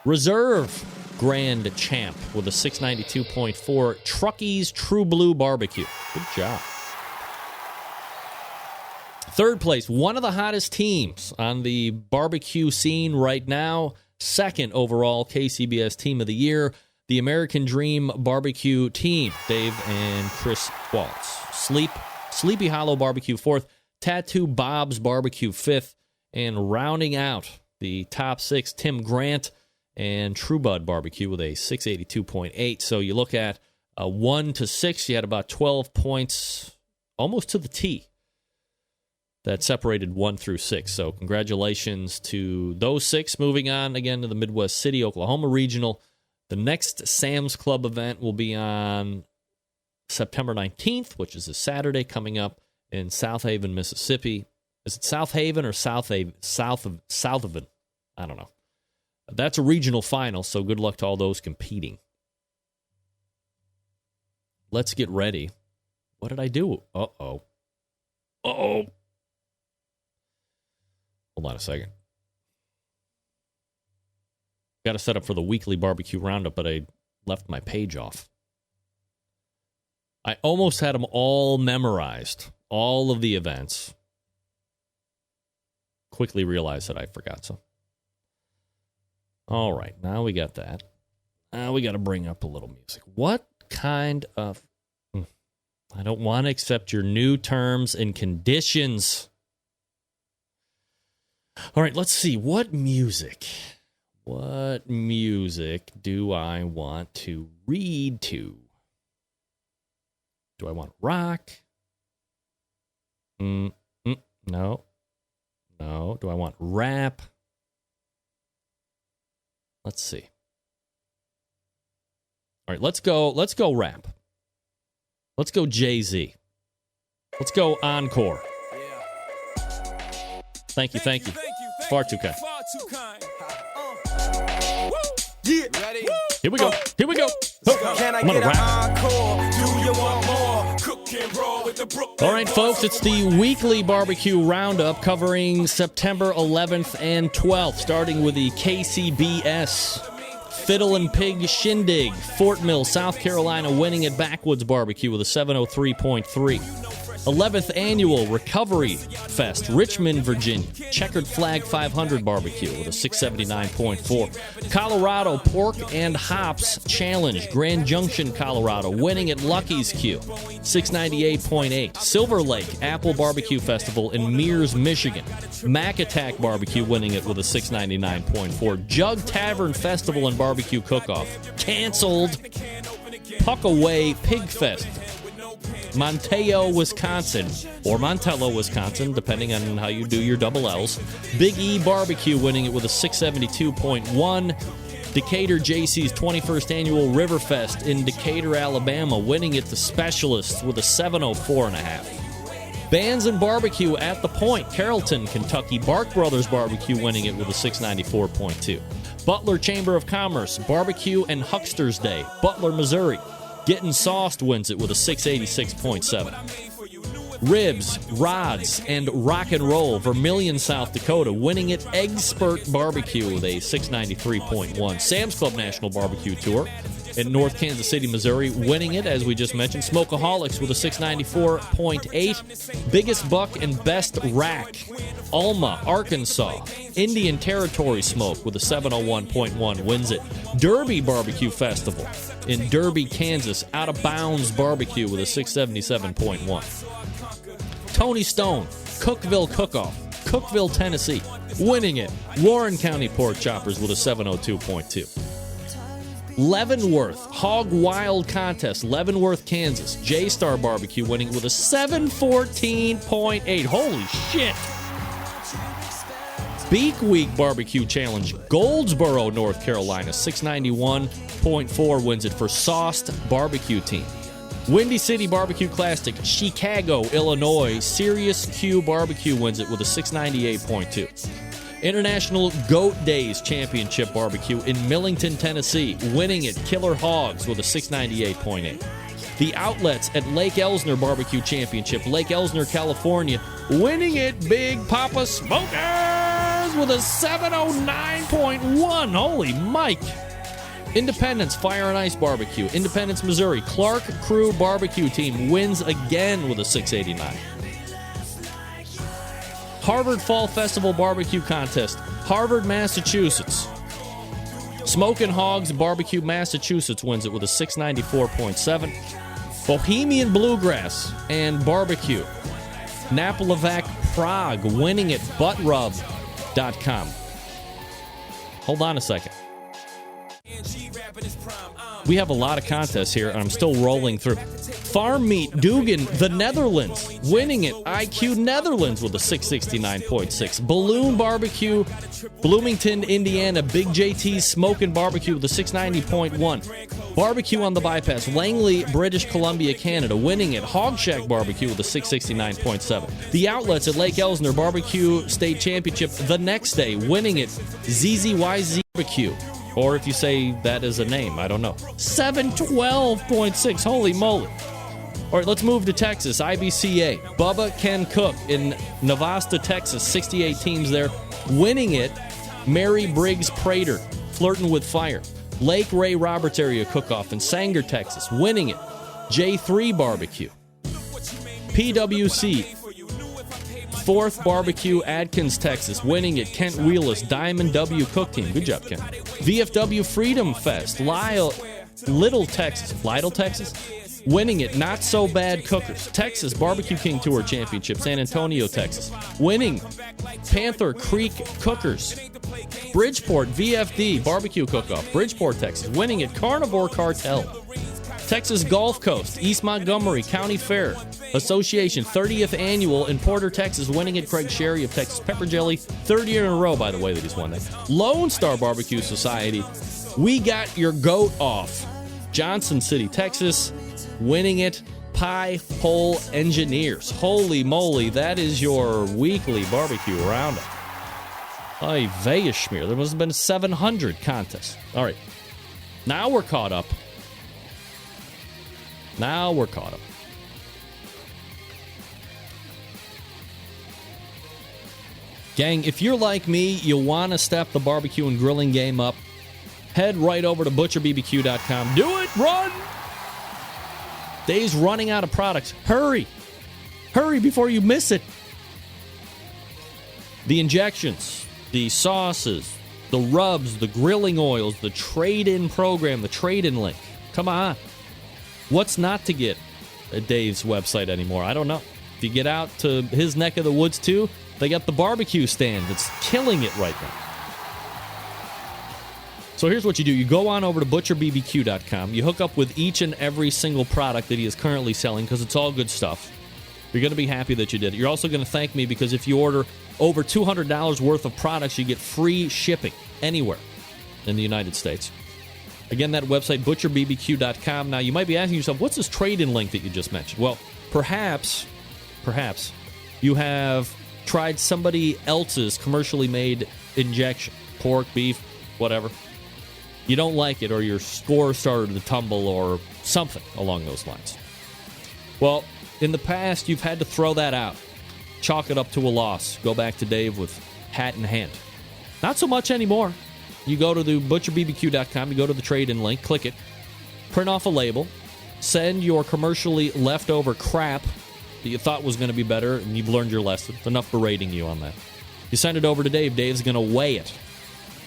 Reserve grand champ with a 692.4 Truckies True Blue Barbecue. Good job. Third place, one of the hottest teams on the barbecue scene right now. Second overall KCBS Team of the Year, the American Dream Barbecue Team, Dave and Chris Waltz. Sleepy Hollow Barbecue fourth, Tattoo Bob's Barbecue fifth, and rounding out the top 6, Tim Grant and True Bud Barbecue with a 682.8. So you look at 1 to 6, you had about 12 points, almost to the T, that separated 1 through 6. So congratulations to those 6. Moving on again to the Midwest City, Oklahoma Regional. The next Sam's Club event will be on September 19th, which is a Saturday, coming up in South Haven, Mississippi. Is it South Haven or South Haven? South Haven. I don't know. That's a regional final, so good luck to all those competing. Let's get ready. What did I do? Uh-oh. Hold on a second. Got to set up for the weekly barbecue roundup, but I left my page off. I almost had them all memorized, all of the events. Quickly realized that I forgot some. All right, now we got that. Now we got to bring up a little music. What kind of... I don't want to accept your new terms and conditions. All right, let's see. What music do I want to read to? Do I want rock? No. Do I want rap? Let's see. All right, let's go rap. Let's go Jay-Z. Let's go Encore. Thank you. Far too kind. Yeah. Ready? Here we go. Here we go. Can I I'm gonna get an rap. encore? Do you want more? Cook and roll with the Brooklyn. All right, folks, it's the weekly barbecue roundup covering September 11th and 12th, starting with the KCBS Fiddle and Pig Shindig. Fort Mill, South Carolina, winning at Backwoods Barbecue with a 703.3. 11th Annual Recovery Fest, Richmond, Virginia. Checkered Flag 500 Barbecue with a 679.4. Colorado Pork and Hops Challenge, Grand Junction, Colorado, winning at Lucky's Q, 698.8. Silver Lake Apple Barbecue Festival in Mears, Michigan. Mac Attack Barbecue winning it with a 699.4. Jug Tavern Festival and Barbecue Cook-Off, canceled. Puckaway Pig Fest, Montello, Wisconsin, or Montello, Wisconsin, depending on how you do your double L's. Big E Barbecue winning it with a 672.1. Decatur JC's 21st Annual Riverfest in Decatur, Alabama, winning it the Specialists with a 704.5. Bands and Barbecue at the Point, Carrollton, Kentucky. Bark Brothers Barbecue winning it with a 694.2. Butler Chamber of Commerce, Barbecue and Hucksters Day, Butler, Missouri. Getting Sauced wins it with a 686.7. Ribs, Rods, and Rock and Roll, Vermilion, South Dakota, winning it Expert Barbecue with a 693.1. Sam's Club National Barbecue Tour in North Kansas City, Missouri, winning it, as we just mentioned, Smokeaholics with a 694.8. Biggest Buck and Best Rack, Alma, Arkansas. Indian Territory Smoke with a 701.1 wins it. Derby Barbecue Festival in Derby, Kansas, Out of Bounds Barbecue with a 677.1. Tony Stone, Cookville Cook-Off, Cookville, Tennessee, winning it. Warren County Pork Choppers with a 702.2. Leavenworth Hog Wild Contest, Leavenworth, Kansas, J-Star Barbecue winning with a 714.8. Holy shit! Beak Week Barbecue Challenge, Goldsboro, North Carolina, 691.4 wins it for Sauced Barbecue Team. Windy City Barbecue Classic, Chicago, Illinois, Sirius Q Barbecue wins it with a 698.2. International Goat Days Championship Barbecue in Millington, Tennessee, winning it Killer Hogs with a 698.8. The Outlets at Lake Elsner Barbecue Championship, Lake Elsner, California, winning it Big Papa Smokers with a 709.1. Holy Mike. Independence Fire and Ice Barbecue, Independence, Missouri, Clark Crew Barbecue Team wins again with a 689. Harvard Fall Festival Barbecue Contest, Harvard, Massachusetts. Smokin' Hogs Barbecue, Massachusetts wins it with a 694.7. Bohemian Bluegrass and Barbecue, Naplevac, Prague, winning at buttrub.com. Hold on a second. We have a lot of contests here, and I'm still rolling through. Farm Meat, Dugan, the Netherlands, winning it IQ Netherlands with a 669.6. Balloon Barbecue, Bloomington, Indiana, Big JT's Smokin' Barbecue with a 690.1. Barbecue on the Bypass, Langley, British Columbia, Canada, winning it Hog Shack Barbecue with a 669.7. The Outlets at Lake Elsner Barbecue State Championship the next day, winning it ZZYZ Barbecue. Or if you say that is a name, I don't know. 712.6. Holy moly. All right, let's move to Texas. IBCA. Bubba Can Cook in Navasta, Texas. 68 teams there. Winning it, Mary Briggs Prater. Flirting with Fire. Lake Ray Roberts Area Cook-Off in Sanger, Texas. Winning it, J3 Barbecue. PWC. Fourth Barbecue, Adkins, Texas. Winning it, Kent Wheelis, Diamond W Cook Team. Good job, Kent. VFW Freedom Fest, Lytle, Texas. Winning it, Not So Bad Cookers. Texas Barbecue King Tour Championship, San Antonio, Texas. Winning, Panther Creek Cookers. Bridgeport VFD Barbecue Cook-Off, Bridgeport, Texas. Winning it, Carnivore Cartel. Texas Gulf Coast, East Montgomery County Fair Association 30th Annual in Porter, Texas, winning it Craig Sherry of Texas Pepper Jelly. Third year in a row, by the way, that he's won that. Lone Star Barbecue Society, We Got Your Goat Off. Johnson City, Texas, winning it Pie Hole Engineers. Holy moly, that is your weekly barbecue roundup. Ay, Veyaschmier. There must have been 700 contests. All right. Now we're caught up. Gang, if you're like me, you want to step the barbecue and grilling game up, head right over to butcherbbq.com. Do it! Run! Dave's running out of products. Hurry! Hurry before you miss it. The injections, the sauces, the rubs, the grilling oils, the trade-in program, the trade-in link. Come on. What's not to get at Dave's website anymore? I don't know. If you get out to his neck of the woods, too, they got the barbecue stand that's killing it right now. So here's what you do. You go on over to butcherbbq.com. You hook up with each and every single product that he is currently selling because it's all good stuff. You're going to be happy that you did it. You're also going to thank me because if you order over $200 worth of products, you get free shipping anywhere in the United States. Again, that website, butcherbbq.com. Now, you might be asking yourself, what's this trade-in link that you just mentioned? Well, perhaps you have tried somebody else's commercially made injection, pork, beef, whatever. You don't like it, or your score started to tumble, or something along those lines. Well, in the past, you've had to throw that out, chalk it up to a loss, go back to Dave with hat in hand. Not so much anymore. You go to the butcherbbq.com, you go to the trade-in link, click it, print off a label, send your commercially leftover crap that you thought was going to be better, and you've learned your lesson. Enough berating you on that. You send it over to Dave. Dave's going to weigh it.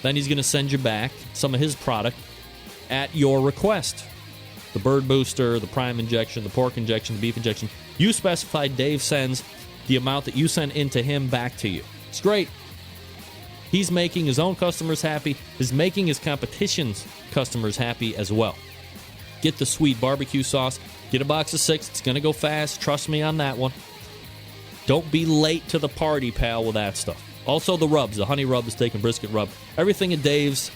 Then he's going to send you back some of his product at your request. The bird booster, the prime injection, the pork injection, the beef injection. You specify, Dave sends the amount that you send into him back to you. It's great. He's making his own customers happy. He's making his competition's customers happy as well. Get the sweet barbecue sauce. Get a box of 6. It's going to go fast. Trust me on that one. Don't be late to the party, pal, with that stuff. Also, the rubs, the honey rub, the steak and brisket rub. Everything at Dave's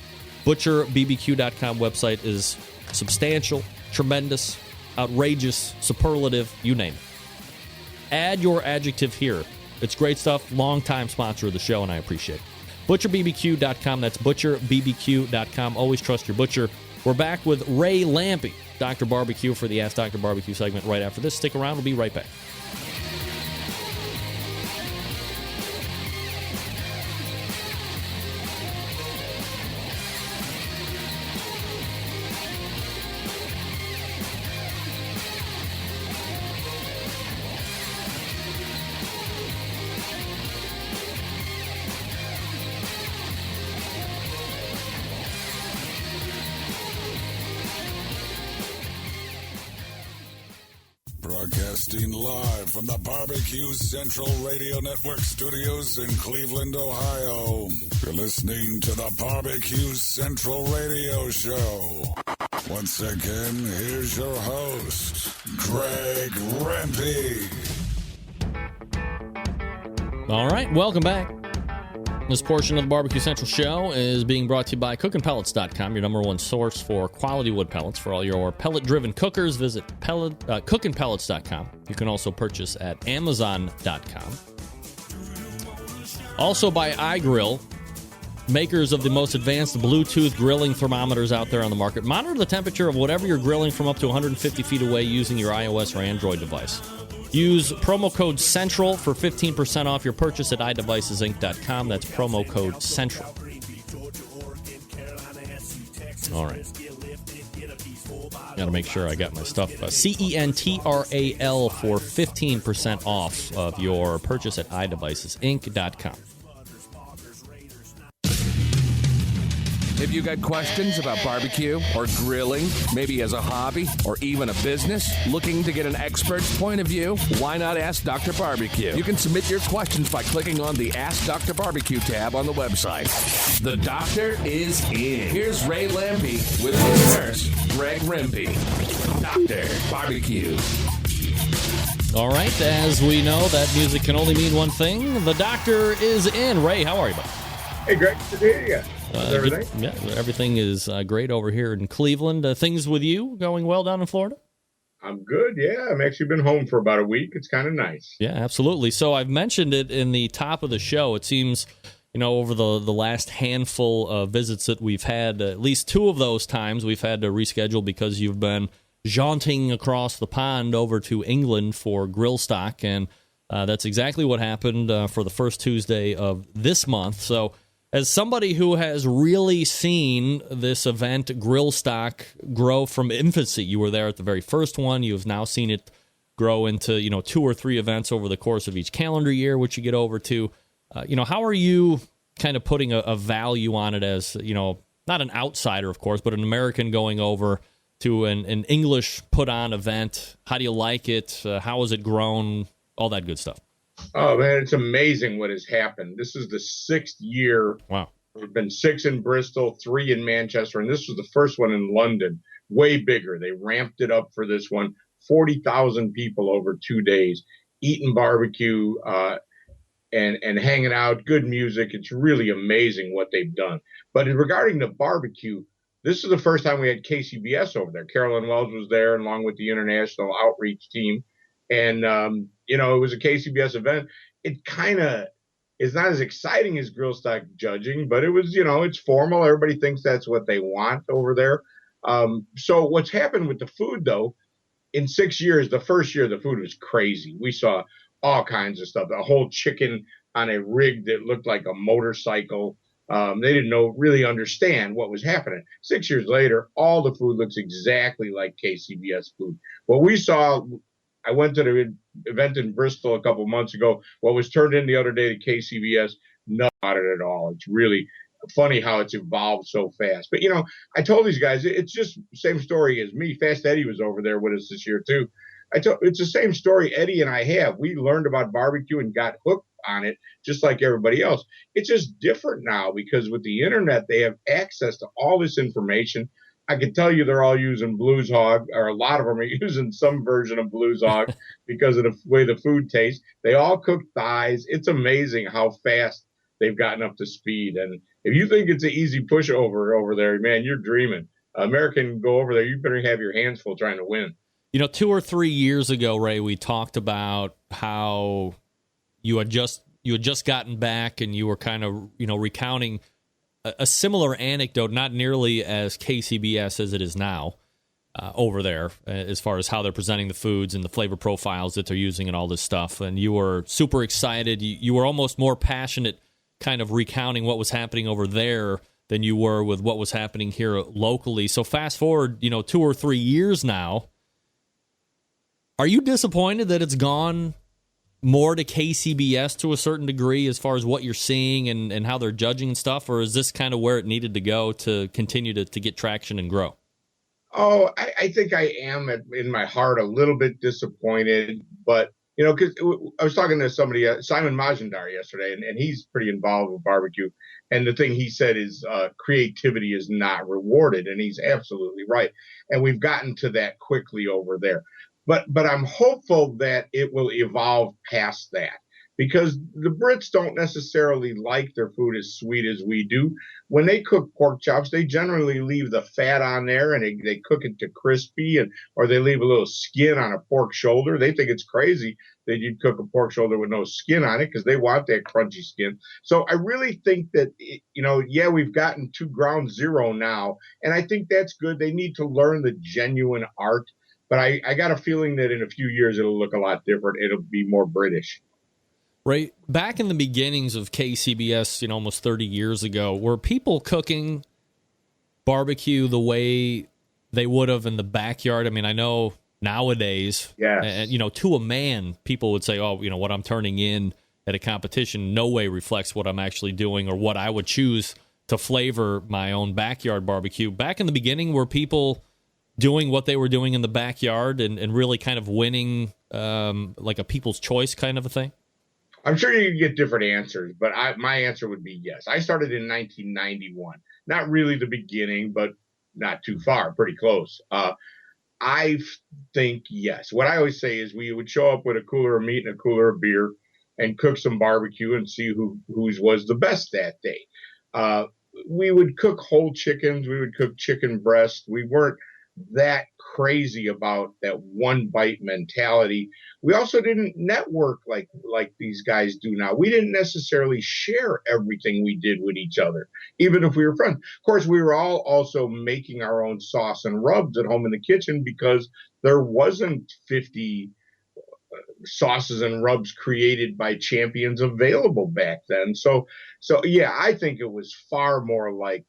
butcherbbq.com website is substantial, tremendous, outrageous, superlative, you name it. Add your adjective here. It's great stuff. Long-time sponsor of the show, and I appreciate it. butcherbbq.com. That's butcherbbq.com. Always trust your butcher. We're back with Ray Lampe, Dr. Barbecue, for the Ask Dr. Barbecue segment right after this. Stick around. We'll be right back. Broadcasting live from the Barbecue Central Radio Network studios in Cleveland, Ohio. You're listening to the Barbecue Central Radio Show. Once again, here's your host, Greg Rempe. All right, welcome back. This portion of the Barbecue Central Show is being brought to you by cookinpellets.com, your number one source for quality wood pellets. For all your pellet-driven cookers, visit cookinpellets.com. You can also purchase at amazon.com. Also by iGrill, makers of the most advanced Bluetooth grilling thermometers out there on the market. Monitor the temperature of whatever you're grilling from up to 150 feet away using your iOS or Android device. Use promo code CENTRAL for 15% off your purchase at iDevicesinc.com. That's promo code CENTRAL. All right. Got to make sure I got my stuff. CENTRAL for 15% off of your purchase at iDevicesinc.com. If you got questions about barbecue or grilling, maybe as a hobby or even a business, looking to get an expert's point of view, why not ask Dr. Barbecue? You can submit your questions by clicking on the Ask Dr. Barbecue tab on the website. The doctor is in. Here's Ray Lampe with his nurse, Greg Rempe. Dr. Barbecue. All right, as we know, that music can only mean one thing. The doctor is in. Ray, how are you, buddy? Hey, Greg, good to hear you. Everything? Yeah, everything is great over here in Cleveland. Things with you going well down in Florida? I'm good, yeah. I've actually been home for about a week. It's kind of nice. Yeah, absolutely. So I've mentioned it in the top of the show. It seems over the last handful of visits that we've had, at least 2 of those times we've had to reschedule because you've been jaunting across the pond over to England for Grill Stock, and that's exactly what happened for the first Tuesday of this month. So as somebody who has really seen this event, Grill Stock, grow from infancy, you were there at the very first one. You have now seen it grow into 2 or 3 events over the course of each calendar year, which you get over to. How are you kind of putting a value on it as, not an outsider, of course, but an American going over to an English put-on event? How do you like it? How has it grown? All that good stuff. Oh, man, it's amazing what has happened. This is the 6th year. Wow. There have been 6 in Bristol, 3 in Manchester, and this was the first one in London. Way bigger. They ramped it up for this one. 40,000 people over 2 days, eating barbecue, and hanging out, good music. It's really amazing what they've done. But regarding the barbecue, this is the first time we had KCBS over there. Carolyn Wells was there along with the international outreach team. And, it was a KCBS event. It kind of is not as exciting as Grill Stock judging, but it was, it's formal. Everybody thinks that's what they want over there. So what's happened with the food, though, in 6 years, the first year, the food was crazy. We saw all kinds of stuff. A whole chicken on a rig that looked like a motorcycle. They didn't really understand what was happening. 6 years later, all the food looks exactly like KCBS food. What we saw, I went to the event in Bristol a couple months ago. What was turned in the other day to KCBS, not it at all. It's really funny how it's evolved so fast. But, I told these guys, it's just the same story as me. Fast Eddie was over there with us this year, too. It's the same story Eddie and I have. We learned about barbecue and got hooked on it just like everybody else. It's just different now because with the internet, they have access to all this information. I can tell you they're all using Blues Hog, or a lot of them are using some version of Blues Hog because of the way the food tastes. They all cook thighs. It's amazing how fast they've gotten up to speed. And if you think it's an easy pushover over there, man, you're dreaming. American, go over there. You better have your hands full trying to win. 2 or 3 years ago, Ray, we talked about how you had just gotten back and you were kind of, recounting a similar anecdote, not nearly as KCBS as it is now over there, as far as how they're presenting the foods and the flavor profiles that they're using and all this stuff. And you were super excited. You were almost more passionate kind of recounting what was happening over there than you were with what was happening here locally. So fast forward, 2 or 3 years now. Are you disappointed that it's gone more to KCBS to a certain degree as far as what you're seeing and how they're judging and stuff, or is this kind of where it needed to go to continue to get traction and grow? Oh, I think I am in my heart a little bit disappointed, but, because I was talking to somebody, Simon Majumdar, yesterday, and he's pretty involved with barbecue. And the thing he said is creativity is not rewarded, and he's absolutely right. And we've gotten to that quickly over there. But I'm hopeful that it will evolve past that because the Brits don't necessarily like their food as sweet as we do. When they cook pork chops, they generally leave the fat on there and they cook it to crispy, or they leave a little skin on a pork shoulder. They think it's crazy that you'd cook a pork shoulder with no skin on it because they want that crunchy skin. So I really think that, we've gotten to ground zero now, and I think that's good. They need to learn the genuine art. But I got a feeling that in a few years it'll look a lot different. It'll be more British. Right. Back in the beginnings of KCBS, almost 30 years ago, were people cooking barbecue the way they would have in the backyard? I mean, I know nowadays, to a man, people would say, oh, what I'm turning in at a competition no way reflects what I'm actually doing or what I would choose to flavor my own backyard barbecue. Back in the beginning, were people doing what they were doing in the backyard and really kind of winning like a people's choice kind of a thing? I'm sure you can get different answers, but my answer would be yes. I started in 1991. Not really the beginning, but not too far, pretty close. I think yes. What I always say is we would show up with a cooler of meat and a cooler of beer and cook some barbecue and see whose was the best that day. We would cook whole chickens. We would cook chicken breast. We weren't that crazy about that one bite mentality. We also didn't network like these guys do now. We didn't necessarily share everything we did with each other, even if we were friends. Of course, we were all also making our own sauce and rubs at home in the kitchen because there wasn't 50 sauces and rubs created by champions available back then. So yeah, I think it was far more like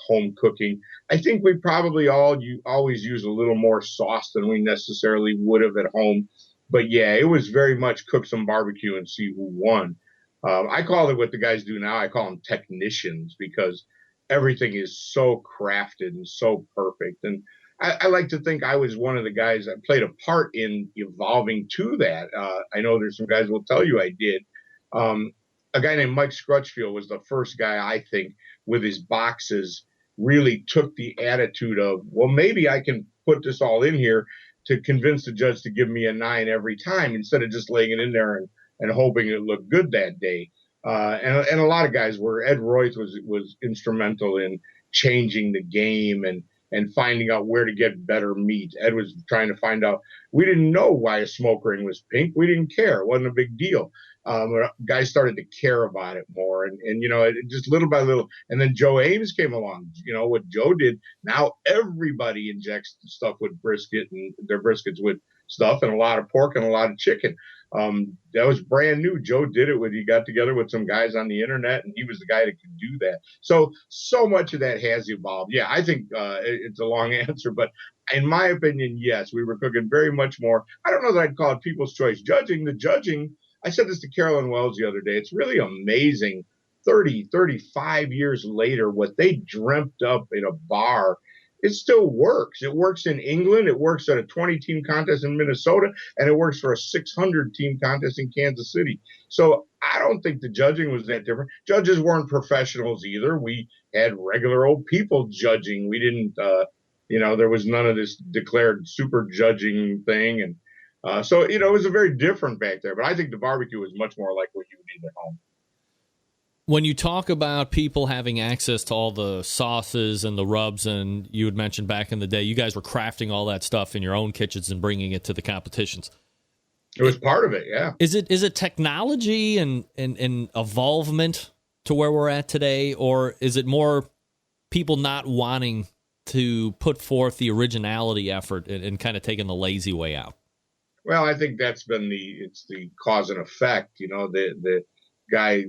home cooking. I think we probably always use a little more sauce than we necessarily would have at home. But yeah, it was very much cook some barbecue and see who won. I call it what the guys do now. I call them technicians because everything is so crafted and so perfect. And I like to think I was one of the guys that played a part in evolving to that. I know there's some guys who will tell you I did. A guy named Mike Scrutchfield was the first guy, I think, with his boxes really took the attitude of, well, maybe I can put this all in here to convince the judge to give me a 9 every time instead of just laying it in there and hoping it looked good that day. And a lot of guys were. Ed Royce was instrumental in changing the game and finding out where to get better meat. Ed was trying to find out. We didn't know why a smoke ring was pink. We didn't care. It wasn't a big deal. Guys started to care about it more, and it just little by little. And then Joe Ames came along. What Joe did. Now everybody injects stuff with brisket and their briskets with stuff, and a lot of pork and a lot of chicken. That was brand new. Joe did it he got together with some guys on the internet, and he was the guy that could do that. So much of that has evolved. Yeah, I think it's a long answer, but in my opinion, yes, we were cooking very much more. I don't know that I'd call it people's choice judging. The judging, I said this to Carolyn Wells the other day. It's really amazing 30, 35 years later, what they dreamt up in a bar, it still works. It works in England. It works at a 20-team contest in Minnesota, and it works for a 600-team contest in Kansas City. So I don't think the judging was that different. Judges weren't professionals either. We had regular old people judging. We didn't, there was none of this declared super judging thing. And so it was a very different back there. But I think the barbecue was much more like what you would eat at home. When you talk about people having access to all the sauces and the rubs, and you had mentioned back in the day, you guys were crafting all that stuff in your own kitchens and bringing it to the competitions. It was part of it, yeah. Is it technology and evolvement to where we're at today, or is it more people not wanting to put forth the originality effort and kind of taking the lazy way out? Well, I think that's been the cause and effect. The guy,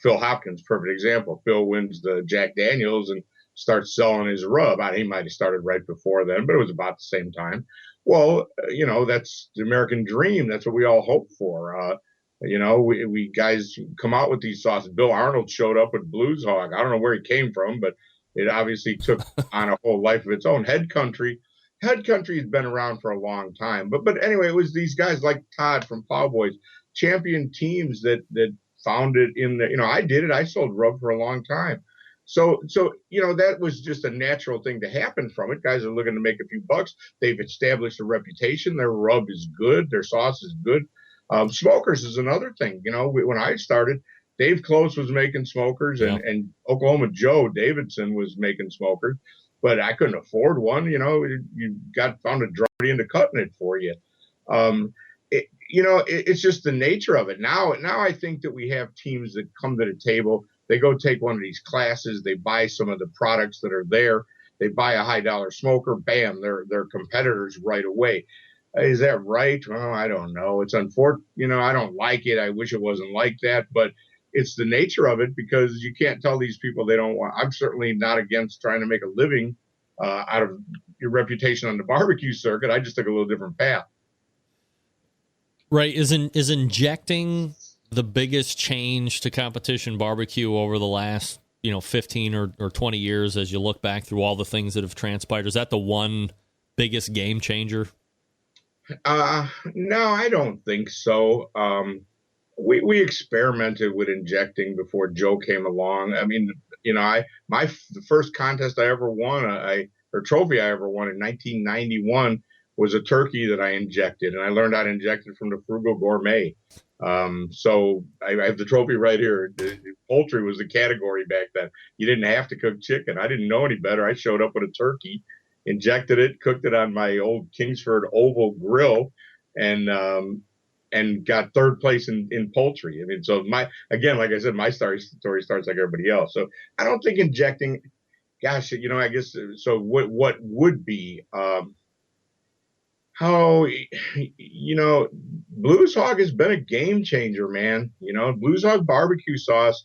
Phil Hopkins, perfect example. Phil wins the Jack Daniels and starts selling his rub. He might have started right before then, but it was about the same time. Well, that's the American dream. That's what we all hope for. We guys come out with these sauces. Bill Arnold showed up with Blues Hog. I don't know where he came from, but it obviously took on a whole life of its own. Head Country has been around for a long time. But anyway, it was these guys like Todd from Plowboys, champion teams that found it in the, I did it. I sold rub for a long time. So that was just a natural thing to happen from it. Guys are looking to make a few bucks. They've established a reputation. Their rub is good. Their sauce is good. Smokers is another thing. When I started, Dave Close was making smokers, and Oklahoma Joe Davidson was making smokers, but I couldn't afford one. You found a drummer into cutting it for you. It's just the nature of it. Now I think that we have teams that come to the table. They go take one of these classes. They buy some of the products that are there. They buy a high-dollar smoker. Bam, they're competitors right away. Is that right? Well, I don't know. It's unfortunate. I don't like it. I wish it wasn't like that, but it's the nature of it because you can't tell these people they don't want. I'm certainly not against trying to make a living out of your reputation on the barbecue circuit. I just took a little different path. Right. Is injecting the biggest change to competition barbecue over the last, 15 or 20 years as you look back through all the things that have transpired? Is that the one biggest game changer? No, I don't think so. We experimented with injecting before Joe came along. I mean, the first contest I ever won, or trophy I ever won in 1991 was a turkey that I injected, and I learned how to inject it from the Frugal Gourmet. So I have the trophy right here. Poultry was the category back then. You didn't have to cook chicken. I didn't know any better. I showed up with a turkey, injected it, cooked it on my old Kingsford Oval grill, and got third place in poultry. I mean, so like I said, my story starts like everybody else. So I don't think injecting, gosh, I guess, so what would be, Blues Hog has been a game changer, man. Blues Hog barbecue sauce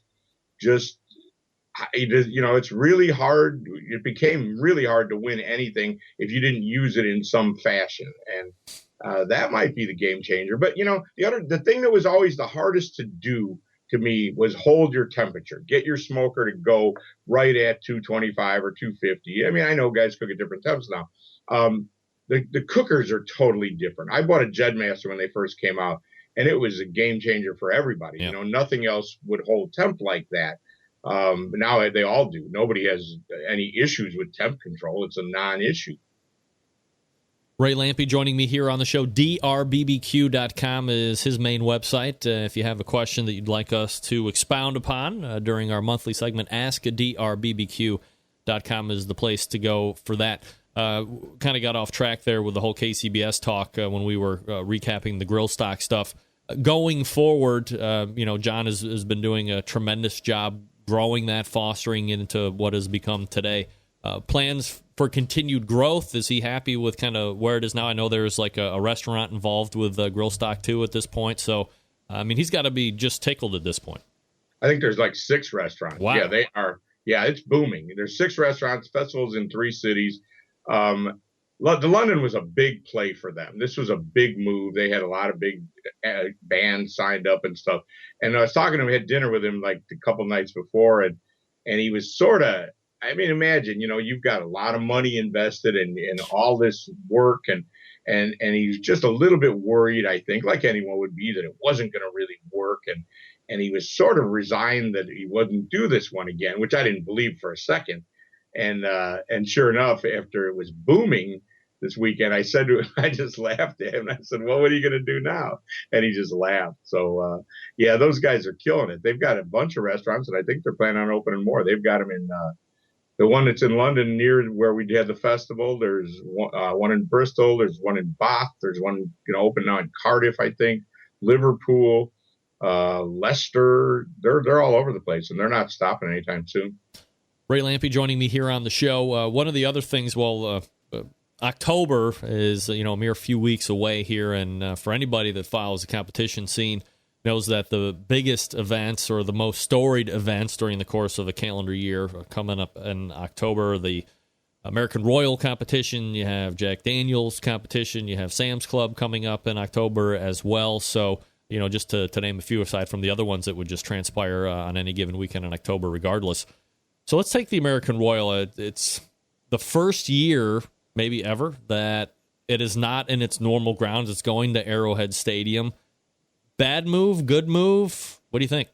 it's really hard. It became really hard to win anything if you didn't use it in some fashion. And that might be the game changer. But, the thing that was always the hardest to do to me was hold your temperature, get your smoker to go right at 225 or 250. I mean, I know guys cook at different temps now. The cookers are totally different. I bought a Jedmaster when they first came out, and it was a game changer for everybody. Yeah. Nothing else would hold temp like that. Now they all do. Nobody has any issues with temp control. It's a non-issue. Ray Lampe joining me here on the show. drbbq.com is his main website. If you have a question that you'd like us to expound upon during our monthly segment, ask at drbbq.com is the place to go for that. Kind of got off track there with the whole KCBS talk when we were recapping the grill stock stuff. Going forward, John has been doing a tremendous job growing that, fostering into what has become today. Plans for continued growth? Is he happy with kind of where it is now? I know there's like a restaurant involved with Grill Stock too at this point. So, I mean, he's got to be just tickled at this point. I think there's like 6 restaurants. Wow. Yeah, they are. Yeah, it's booming. There's 6 restaurants, festivals in 3 cities. The London was a big play for them. This was a big move. They had a lot of big bands signed up and stuff. And I was talking to him, had dinner with him like a couple nights before, and he was sort of, I mean, imagine, you've got a lot of money invested in all this work, and he's just a little bit worried, I think, like anyone would be, that it wasn't going to really work. And he was sort of resigned that he wouldn't do this one again, which I didn't believe for a second. And sure enough, after it was booming this weekend, I just laughed at him. I said, well, what are you going to do now? And he just laughed. So, yeah, those guys are killing it. They've got a bunch of restaurants, and I think they're planning on opening more. They've got them in the one that's in London near where we had the festival. There's one in Bristol. There's one in Bath. There's one open now in Cardiff, I think. Liverpool, Leicester. They're all over the place, and they're not stopping anytime soon. Ray Lampe joining me here on the show. One of the other things, October is a mere few weeks away here, and for anybody that follows the competition scene knows that the biggest events or the most storied events during the course of a calendar year are coming up in October. The American Royal competition, you have Jack Daniel's competition, you have Sam's Club coming up in October as well. So, just to name a few aside from the other ones that would just transpire on any given weekend in October regardless. So let's take the American Royal. It's the first year, maybe ever, that it is not in its normal grounds. It's going to Arrowhead Stadium. Bad move, good move? What do you think?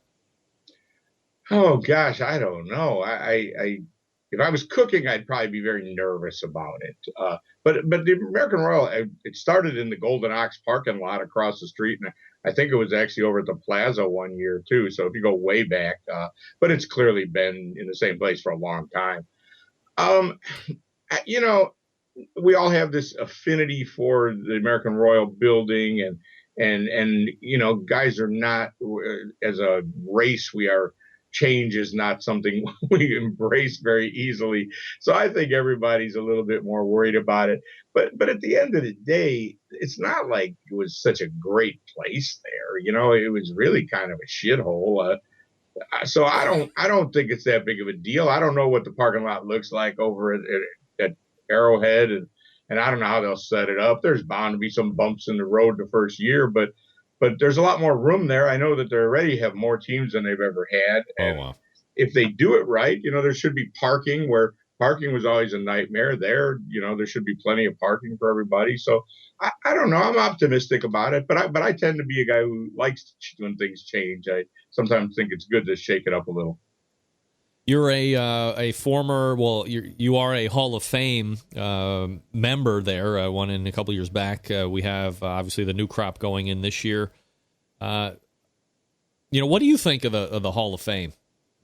Oh, gosh, I don't know. I if I was cooking, I'd probably be very nervous about it. But the American Royal, it started in the Golden Ox parking lot across the street, and I think it was actually over at the Plaza one year, too. So if you go way back, but it's clearly been in the same place for a long time. We all have this affinity for the American Royal building, and guys are not, as a race, change is not something we embrace very easily. So I think everybody's a little bit more worried about it. But at the end of the day, it's not like it was such a great place there. It was really kind of a shithole. So I don't think it's that big of a deal. I don't know what the parking lot looks like over at Arrowhead, and I don't know how they'll set it up. There's bound to be some bumps in the road the first year, but there's a lot more room there. I know that they already have more teams than they've ever had. And wow. If they do it right, there should be parking, where parking was always a nightmare there. There should be plenty of parking for everybody. So I don't know. I'm optimistic about it, but I tend to be a guy who likes when things change. I sometimes think it's good to shake it up a little. You're a former, you are a Hall of Fame member there, one in a couple years back. We have, obviously, the new crop going in this year. What do you think of the Hall of Fame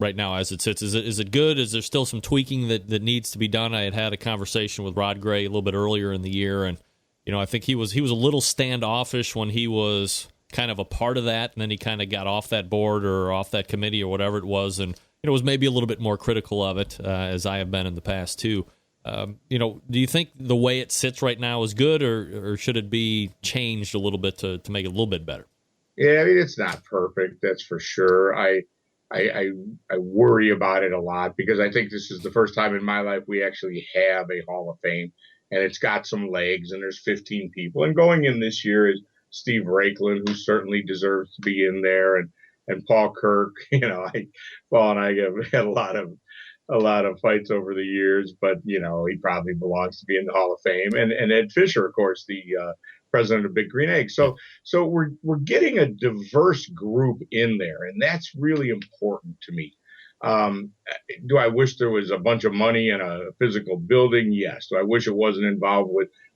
right now as it sits? Is it good? Is there still some tweaking that needs to be done? I had a conversation with Rod Gray a little bit earlier in the year, and I think he was a little standoffish when he was kind of a part of that, and then he kind of got off that board or off that committee or whatever it was, and was maybe a little bit more critical of it, as I have been in the past too. Do you think the way it sits right now is good, or should it be changed a little bit to make it a little bit better? Yeah, I mean, it's not perfect, that's for sure. I worry about it a lot because I think this is the first time in my life we actually have a Hall of Fame, and it's got some legs, and there's 15 people. And going in this year is Steve Raiklen, who certainly deserves to be in there, and Paul Kirk. Paul and I have had a lot of fights over the years, but he probably belongs to be in the Hall of Fame. And Ed Fisher, of course, the president of Big Green Egg. So we're getting a diverse group in there, and that's really important to me. Do I wish there was a bunch of money in a physical building? Yes. Do I wish it wasn't involved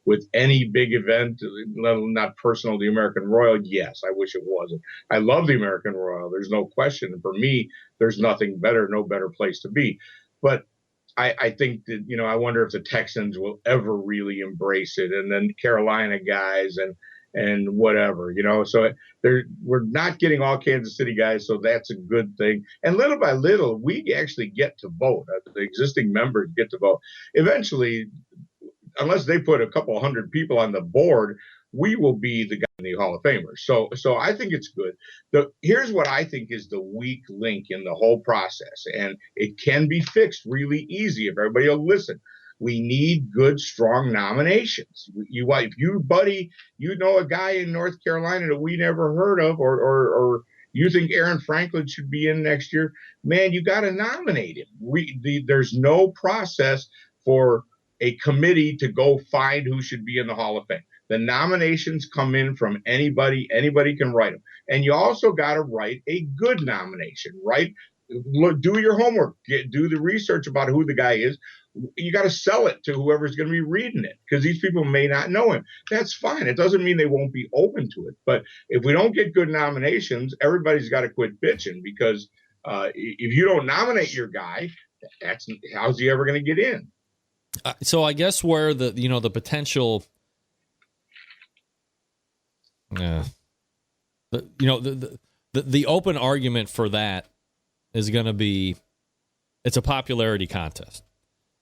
with any big event, not personal, the American Royal? Yes, I wish it wasn't. I love the American Royal. There's no question. And for me, there's nothing better, no better place to be. But I think that, I wonder if the Texans will ever really embrace it, and then Carolina guys and whatever, so we're not getting all Kansas City guys. So that's a good thing. And little by little, we actually get to vote. The existing members get to vote. Eventually, unless they put a couple hundred people on the board, we will be the guy in the Hall of Famers. So I think it's good. Here's what I think is the weak link in the whole process, and it can be fixed really easy if everybody will listen. We need good, strong nominations. If you, buddy, a guy in North Carolina that we never heard of, or you think Aaron Franklin should be in next year, man, you got to nominate him. There's no process for a committee to go find who should be in the Hall of Fame. The nominations come in from anybody. Anybody can write them. And you also got to write a good nomination, right? Do your homework. Do the research about who the guy is. You got to sell it to whoever's going to be reading it, because these people may not know him. That's fine. It doesn't mean they won't be open to it. But if we don't get good nominations, everybody's got to quit bitching, because if you don't nominate your guy, how's he ever going to get in? So I guess where the potential, the open argument for that is going to be, it's a popularity contest.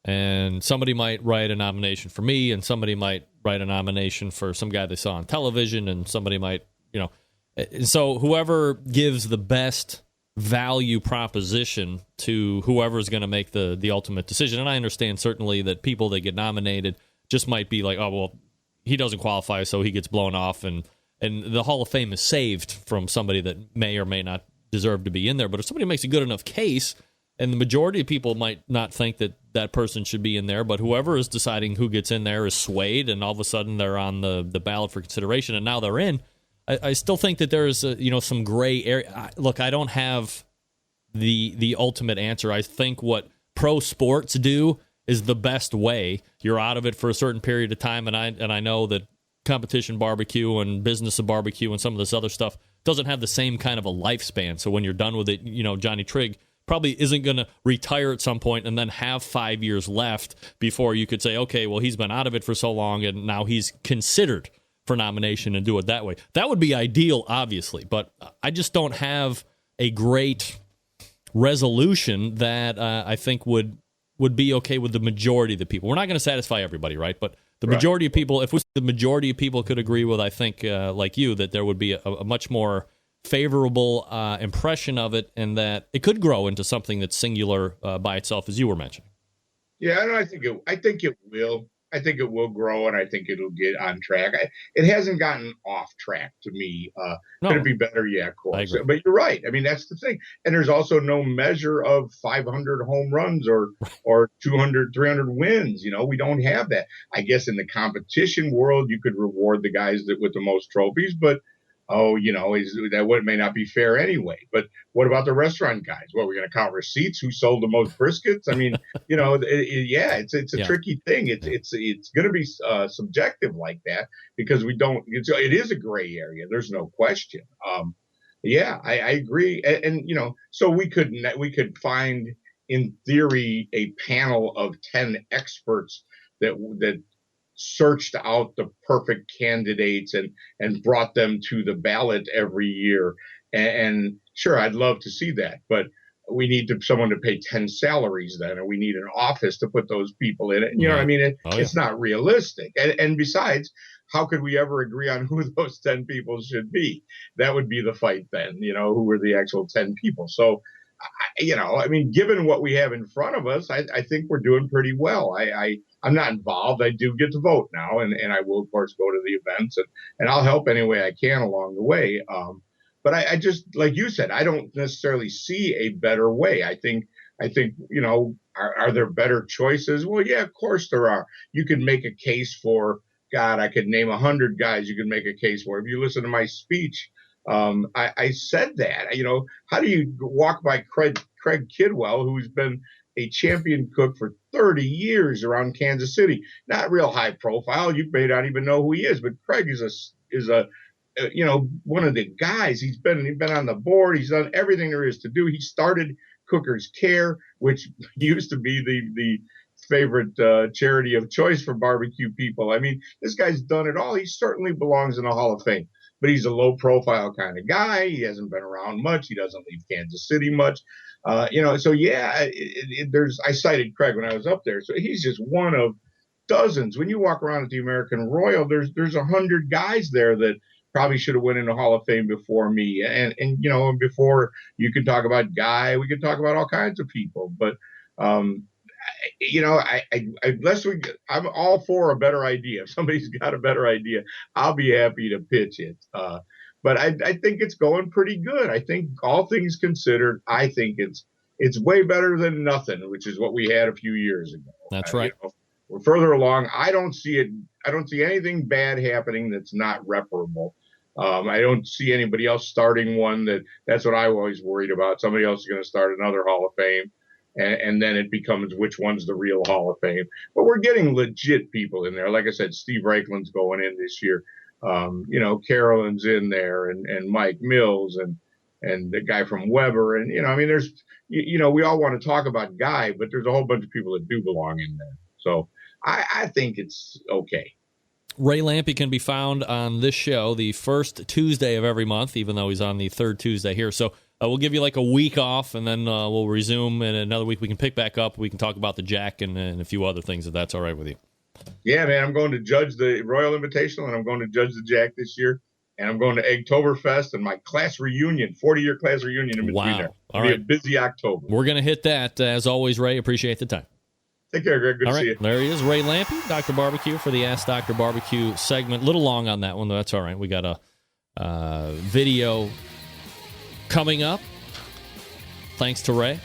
And somebody might write a nomination for me, and somebody might write a nomination for some guy they saw on television, and somebody might, and so whoever gives the best value proposition to whoever is going to make the ultimate decision. And I understand certainly that people that get nominated just might be like, oh, well, he doesn't qualify, so he gets blown off, and the Hall of Fame is saved from somebody that may or may not deserve to be in there. But if somebody makes a good enough case, and the majority of people might not think that person should be in there, but whoever is deciding who gets in there is swayed, and all of a sudden they're on the ballot for consideration, and now they're in. I still think that there is some gray area. Look, I don't have the ultimate answer. I think what pro sports do is the best way. You're out of it for a certain period of time, and I know that competition barbecue and business of barbecue and some of this other stuff doesn't have the same kind of a lifespan. So when you're done with it, Johnny Trigg probably isn't going to retire at some point and then have 5 years left before you could say, okay, well, he's been out of it for so long and now he's considered for nomination, and do it that way. That would be ideal, obviously, but I just don't have a great resolution that I think would be okay with the majority of the people. We're not going to satisfy everybody, right? But the majority of people, if the majority of people could agree with, I think, like you, that there would be a much more favorable impression of it, and that it could grow into something that's singular by itself, as you were mentioning. Yeah, I think it will. I think it will grow, and I think it'll get on track. It hasn't gotten off track to me. Could it be better? Yeah, of course. But you're right. I mean, that's the thing. And there's also no measure of 500 home runs or 200, 300 wins. We don't have that. I guess in the competition world, you could reward the guys with the most trophies, but that may not be fair anyway. But what about the restaurant guys? What, we're going to count receipts? Who sold the most briskets? I mean, it's a tricky thing. It's going to be subjective like that, because it is a gray area. There's no question. Yeah, I agree. And so we could find, in theory, a panel of 10 experts that searched out the perfect candidates and brought them to the ballot every year. And sure, I'd love to see that, but we need someone to pay 10 salaries then, or we need an office to put those people in it. You know what I mean? It's not realistic. And besides, how could we ever agree on who those 10 people should be? That would be the fight then, who were the actual 10 people. So, given what we have in front of us, I think we're doing pretty well. I'm not involved. I do get to vote now, and I will, of course, go to the events, and I'll help any way I can along the way. But I just, like you said, I don't necessarily see a better way. I think, are there better choices? Well, yeah, of course there are. You can make a case for, God, I could name 100 guys you could make a case for. If you listen to my speech, I said that. How do you walk by Craig Kidwell, who's been a champion cook for 30 years around Kansas City? Not real high profile. You may not even know who he is, but Craig is a one of the guys. He's been on the board. He's done everything there is to do. He started Cooker's Care, which used to be the favorite charity of choice for barbecue people. I mean, this guy's done it all. He certainly belongs in the Hall of Fame, but he's a low profile kind of guy. He hasn't been around much. He doesn't leave Kansas City much. So yeah, I cited Craig when I was up there. So he's just one of dozens. When you walk around at the American Royal, there's 100 guys there that probably should have went into Hall of Fame before me. And before you can talk about Guy, we could talk about all kinds of people. But, I'm all for a better idea. If somebody's got a better idea, I'll be happy to pitch it. But I think it's going pretty good. I think all things considered, I think it's way better than nothing, which is what we had a few years ago. That's right. We're further along. I don't see anything bad happening that's not reparable. I don't see anybody else starting one that's what I always worried about. Somebody else is going to start another Hall of Fame, and then it becomes which one's the real Hall of Fame. But we're getting legit people in there. Like I said, Steve Reichlein's going in this year. Carolyn's in there, and Mike Mills, and the guy from Weber, and there's we all want to talk about Guy, but there's a whole bunch of people that do belong in there. So I think it's okay. Ray Lampe can be found on this show the first Tuesday of every month, even though he's on the third Tuesday here. So we'll give you like a week off, and then we'll resume. And another week we can pick back up. We can talk about the Jack and a few other things, if that's all right with you. Yeah, man, I'm going to judge the Royal Invitational, and I'm going to judge the Jack this year. And I'm going to Eggtoberfest and my class reunion, 40-year class reunion in between there. It'll be a busy October. We're going to hit that. As always, Ray, appreciate the time. Take care, Greg. Good to see you. There he is, Ray Lampe, Dr. Barbecue, for the Ask Dr. Barbecue segment. A little long on that one, though. That's all right. We got a video coming up. Thanks to Ray.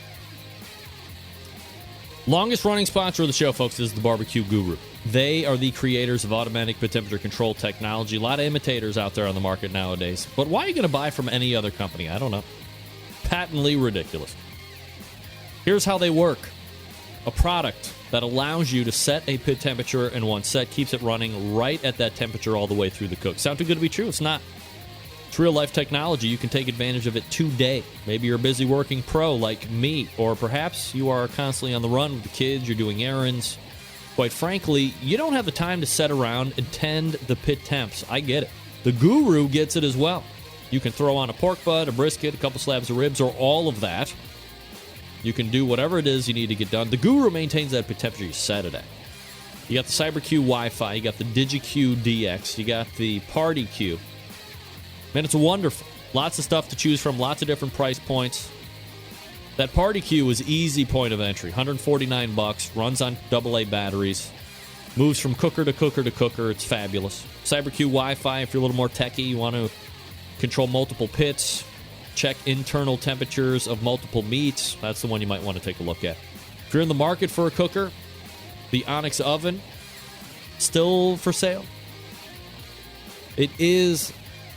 Longest running sponsor of the show, folks, is the Barbecue Guru. They are the creators of automatic pit temperature control technology. A lot of imitators out there on the market nowadays. But why are you going to buy from any other company? I don't know. Patently ridiculous. Here's how they work. A product that allows you to set a pit temperature in one set, keeps it running right at that temperature all the way through the cook. Sound too good to be true? It's not. It's real-life technology. You can take advantage of it today. Maybe you're a busy working pro like me, or perhaps you are constantly on the run with the kids, you're doing errands. Quite frankly, you don't have the time to sit around and tend the pit temps. I get it. The Guru gets it as well. You can throw on a pork butt, a brisket, a couple slabs of ribs, or all of that. You can do whatever it is you need to get done. The Guru maintains that pit temperature you set it at. You got the CyberQ Wi-Fi, you got the DigiQ DX, you got the PartyQ. Man, it's wonderful. Lots of stuff to choose from, lots of different price points. That PartyQ is easy point of entry. $149, runs on AA batteries, moves from cooker to cooker to cooker. It's fabulous. CyberQ Wi-Fi, if you're a little more techie, you want to control multiple pits, check internal temperatures of multiple meats. That's the one you might want to take a look at. If you're in the market for a cooker, the Onyx Oven, still for sale. It is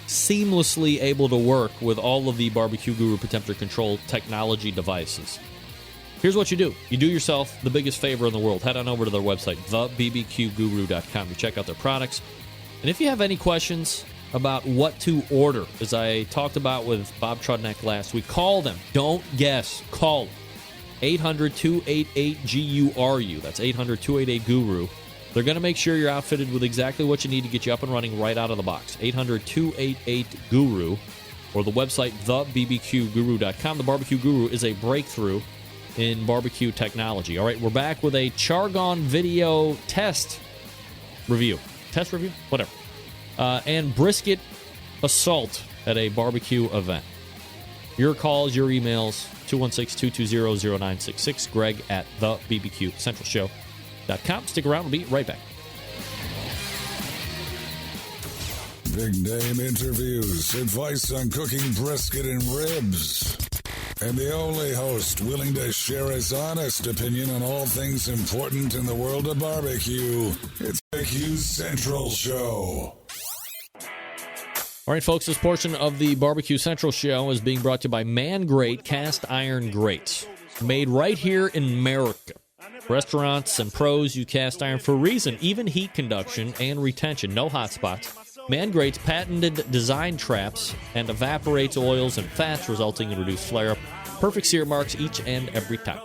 seamlessly able to work with all of the Barbecue Guru pit temperature control technology devices. Here's what you do. You do yourself the biggest favor in the world. Head on over to their website, thebbqguru.com. You check out their products. And if you have any questions, about what to order, as I talked about with Bob Trudneck last week. Call them. Don't guess. Call 800-288-GURU. That's 800-288-GURU. They're going to make sure you're outfitted with exactly what you need to get you up and running right out of the box. 800-288-GURU, or the website, thebbqguru.com. The Barbecue Guru is a breakthrough in barbecue technology. All right, we're back with a Chargon video test review. Test review? Whatever. And brisket assault at a barbecue event. Your calls, your emails, 216-220-0966. Greg at thebbqcentralshow.com. Stick around. We'll be right back. Big name interviews, advice on cooking brisket and ribs. And the only host willing to share his honest opinion on all things important in the world of barbecue. It's Barbecue Central Show. All right, folks, this portion of the Barbecue Central Show is being brought to you by Man Grate Cast Iron Grates. Made right here in America. Restaurants and pros use cast iron for a reason, even heat conduction and retention. No hot spots. Man Grate's patented design traps and evaporates oils and fats, resulting in reduced flare-up. Perfect sear marks each and every time.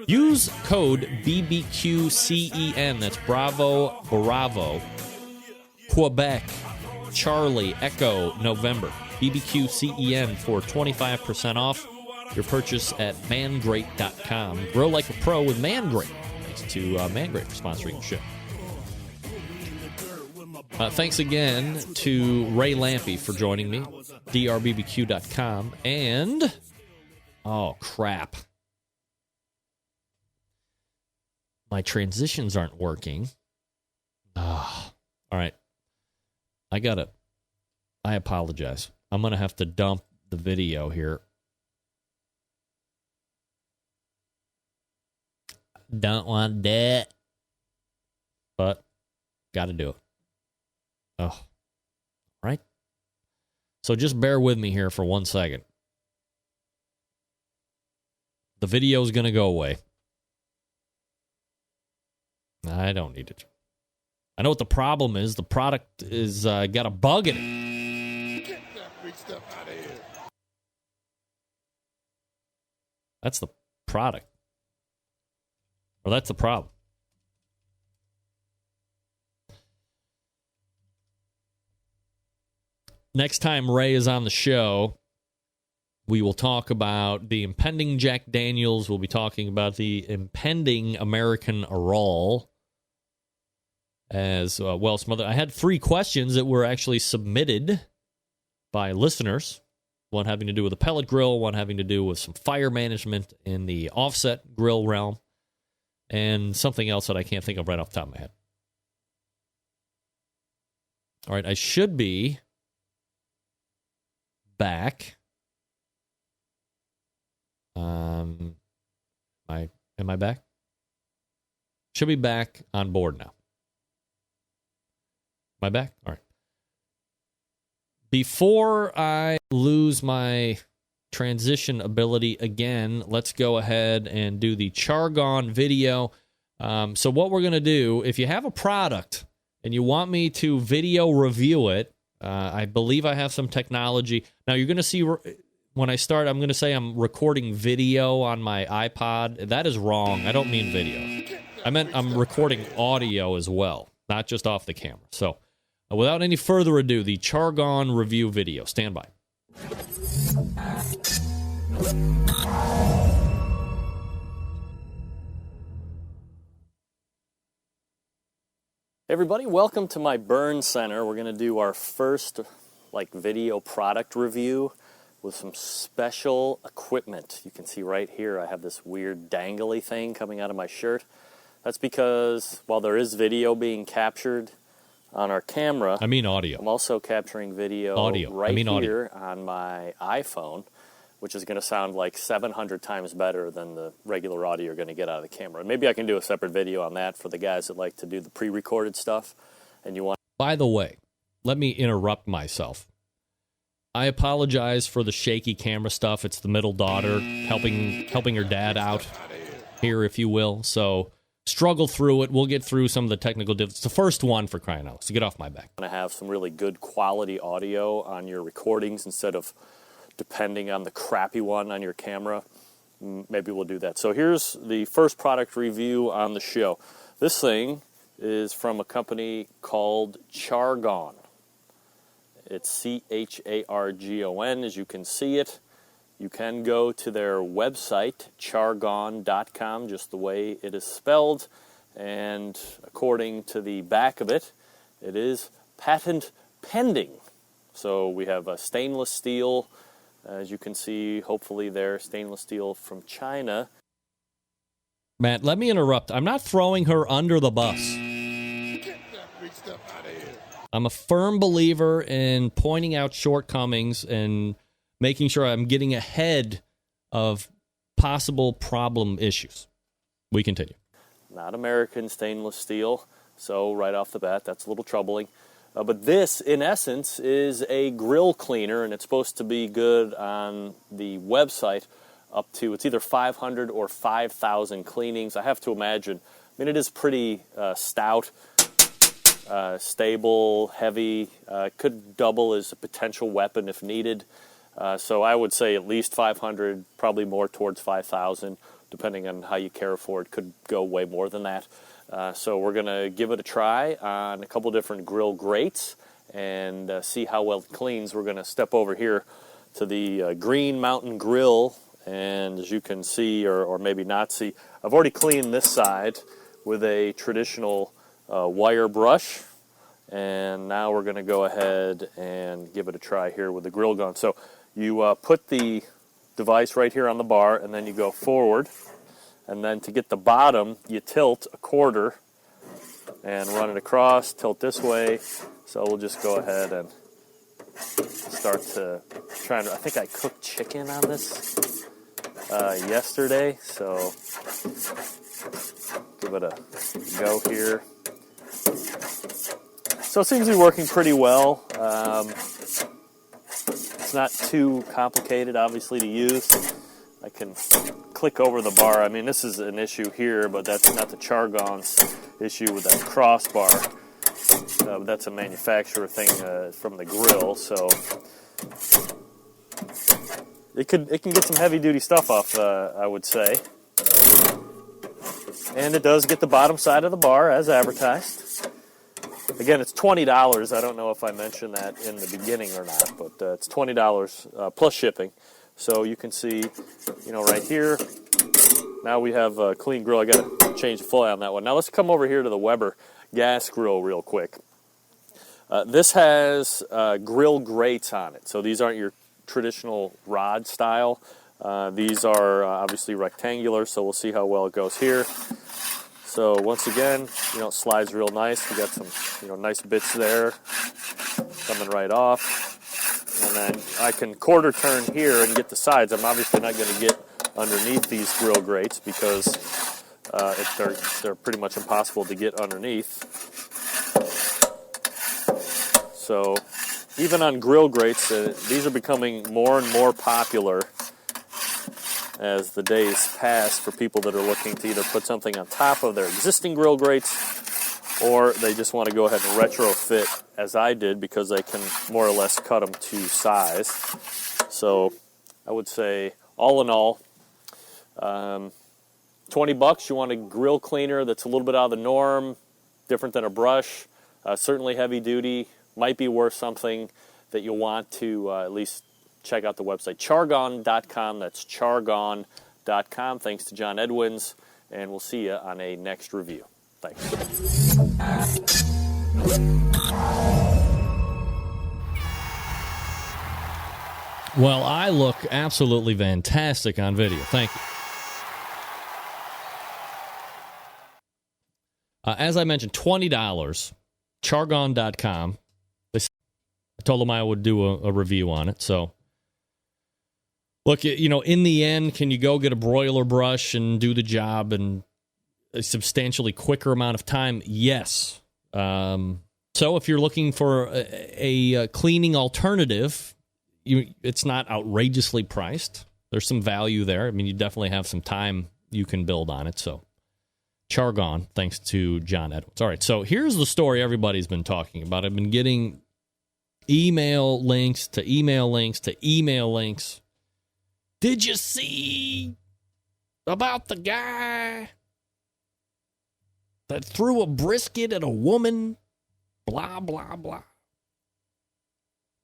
Use code BBQCEN. That's Bravo, Quebec, Charlie, Echo, November. BBQCEN for 25% off your purchase at mangrate.com. Grill like a pro with Man Grate. Thanks to Man Grate for sponsoring the show. Thanks again to Ray Lampy for joining me, drbbq.com, and, oh, crap. My transitions aren't working. All right. I apologize. I'm going to have to dump the video here. Don't want that. But, got to do it. Oh, right. So just bear with me here for 1 second. The video is going to go away. I don't need it. I know what the problem is. The product is got a bug in it. Get that big stuff out of here. That's the product. Or that's the problem. Next time Ray is on the show, we will talk about the impending Jack Daniels. We'll be talking about the impending American Aral. As well, I had 3 questions that were actually submitted by listeners. One having to do with a pellet grill, one having to do with some fire management in the offset grill realm, and something else that I can't think of right off the top of my head. All right, I should be back. Am I back? Should be back on board now. Am I back? All right. Before I lose my transition ability again, let's go ahead and do the Chargon video. So what we're going to do, if you have a product and you want me to video review it, I believe I have some technology. Now, you're going to see when I start, I'm going to say I'm recording video on my iPod. That is wrong. I don't mean video. I meant I'm recording audio as well, not just off the camera. So without any further ado, the Chargon review video. Stand by. Hey everybody, welcome to my burn center. We're going to do our first video product review with some special equipment. You can see right here I have this weird dangly thing coming out of my shirt. That's because while there is video being captured on our camera, I mean audio. I'm also capturing video here on my iPhone, which is going to sound like 700 times better than the regular audio you're going to get out of the camera. Maybe I can do a separate video on that for the guys that like to do the pre-recorded stuff. And you want. By the way, let me interrupt myself. I apologize for the shaky camera stuff. It's the middle daughter helping her dad out here, if you will. So struggle through it. We'll get through some of the technical difficulties. It's the first one, for crying out loud, so get off my back. Want to have some really good quality audio on your recordings instead of depending on the crappy one on your camera. Maybe we'll do that. So here's the first product review on the show. This thing is from a company called Chargon. It's Chargon, as you can see it. You can go to their website, chargon.com, just the way it is spelled. And according to the back of it, it is patent pending. So we have a stainless steel, as you can see, hopefully there, stainless steel from China. Matt, let me interrupt. I'm not throwing her under the bus. Get that big stuff out of here. I'm a firm believer in pointing out shortcomings and making sure I'm getting ahead of possible problem issues. We continue. Not American stainless steel, so right off the bat, that's a little troubling. But this, in essence, is a grill cleaner, and it's supposed to be good on the website up to, it's either 500 or 5,000 cleanings. I have to imagine, it is pretty stout, stable, heavy, could double as a potential weapon if needed. So I would say at least 500, probably more towards 5,000, depending on how you care for it. Could go way more than that. So we're going to give it a try on a couple different grill grates and see how well it cleans. We're going to step over here to the Green Mountain Grill, and as you can see, or maybe not see, I've already cleaned this side with a traditional wire brush, and now we're going to go ahead and give it a try here with the grill gun. So you put the device right here on the bar, and then you go forward. And then to get the bottom, you tilt a quarter and run it across, tilt this way. So we'll just go ahead and start to try and, I think I cooked chicken on this yesterday. So give it a go here. So it seems to be working pretty well. It's not too complicated, obviously, to use. I can click over the bar. This is an issue here, but that's not the Chargon's issue with that crossbar. That's a manufacturer thing from the grill, so it can get some heavy-duty stuff off, I would say. And it does get the bottom side of the bar as advertised. Again, it's $20. I don't know if I mentioned that in the beginning or not, but it's $20 plus shipping. So you can see, right here, now we have a clean grill. I got to change the fly on that one. Now let's come over here to the Weber gas grill real quick. This has grill grates on it. So these aren't your traditional rod style. These are obviously rectangular, so we'll see how well it goes here. So once again, it slides real nice. We got some, nice bits there coming right off. And then I can quarter turn here and get the sides. I'm obviously not going to get underneath these grill grates because they're pretty much impossible to get underneath. So even on grill grates, these are becoming more and more popular as the days pass for people that are looking to either put something on top of their existing grill grates, or they just want to go ahead and retrofit, as I did, because they can more or less cut them to size. So I would say, all in all, $20, you want a grill cleaner that's a little bit out of the norm, different than a brush, certainly heavy duty, might be worth something that you'll want to at least check out the website. Chargon.com, that's chargon.com. Thanks to John Edwins, and we'll see you on a next review. Thanks. Well, I look absolutely fantastic on video. Thank you. As I mentioned, $20, Chargon.com. I told them I would do a review on it. So, look, in the end, can you go get a broiler brush and do the job in a substantially quicker amount of time? Yes. So if you're looking for a cleaning alternative, it's not outrageously priced. There's some value there. You definitely have some time you can build on it. So Chargon, thanks to John Edwards. All right, so here's the story everybody's been talking about. I've been getting email links to email links to email links. Did you see about the guy that threw a brisket at a woman? Blah, blah, blah.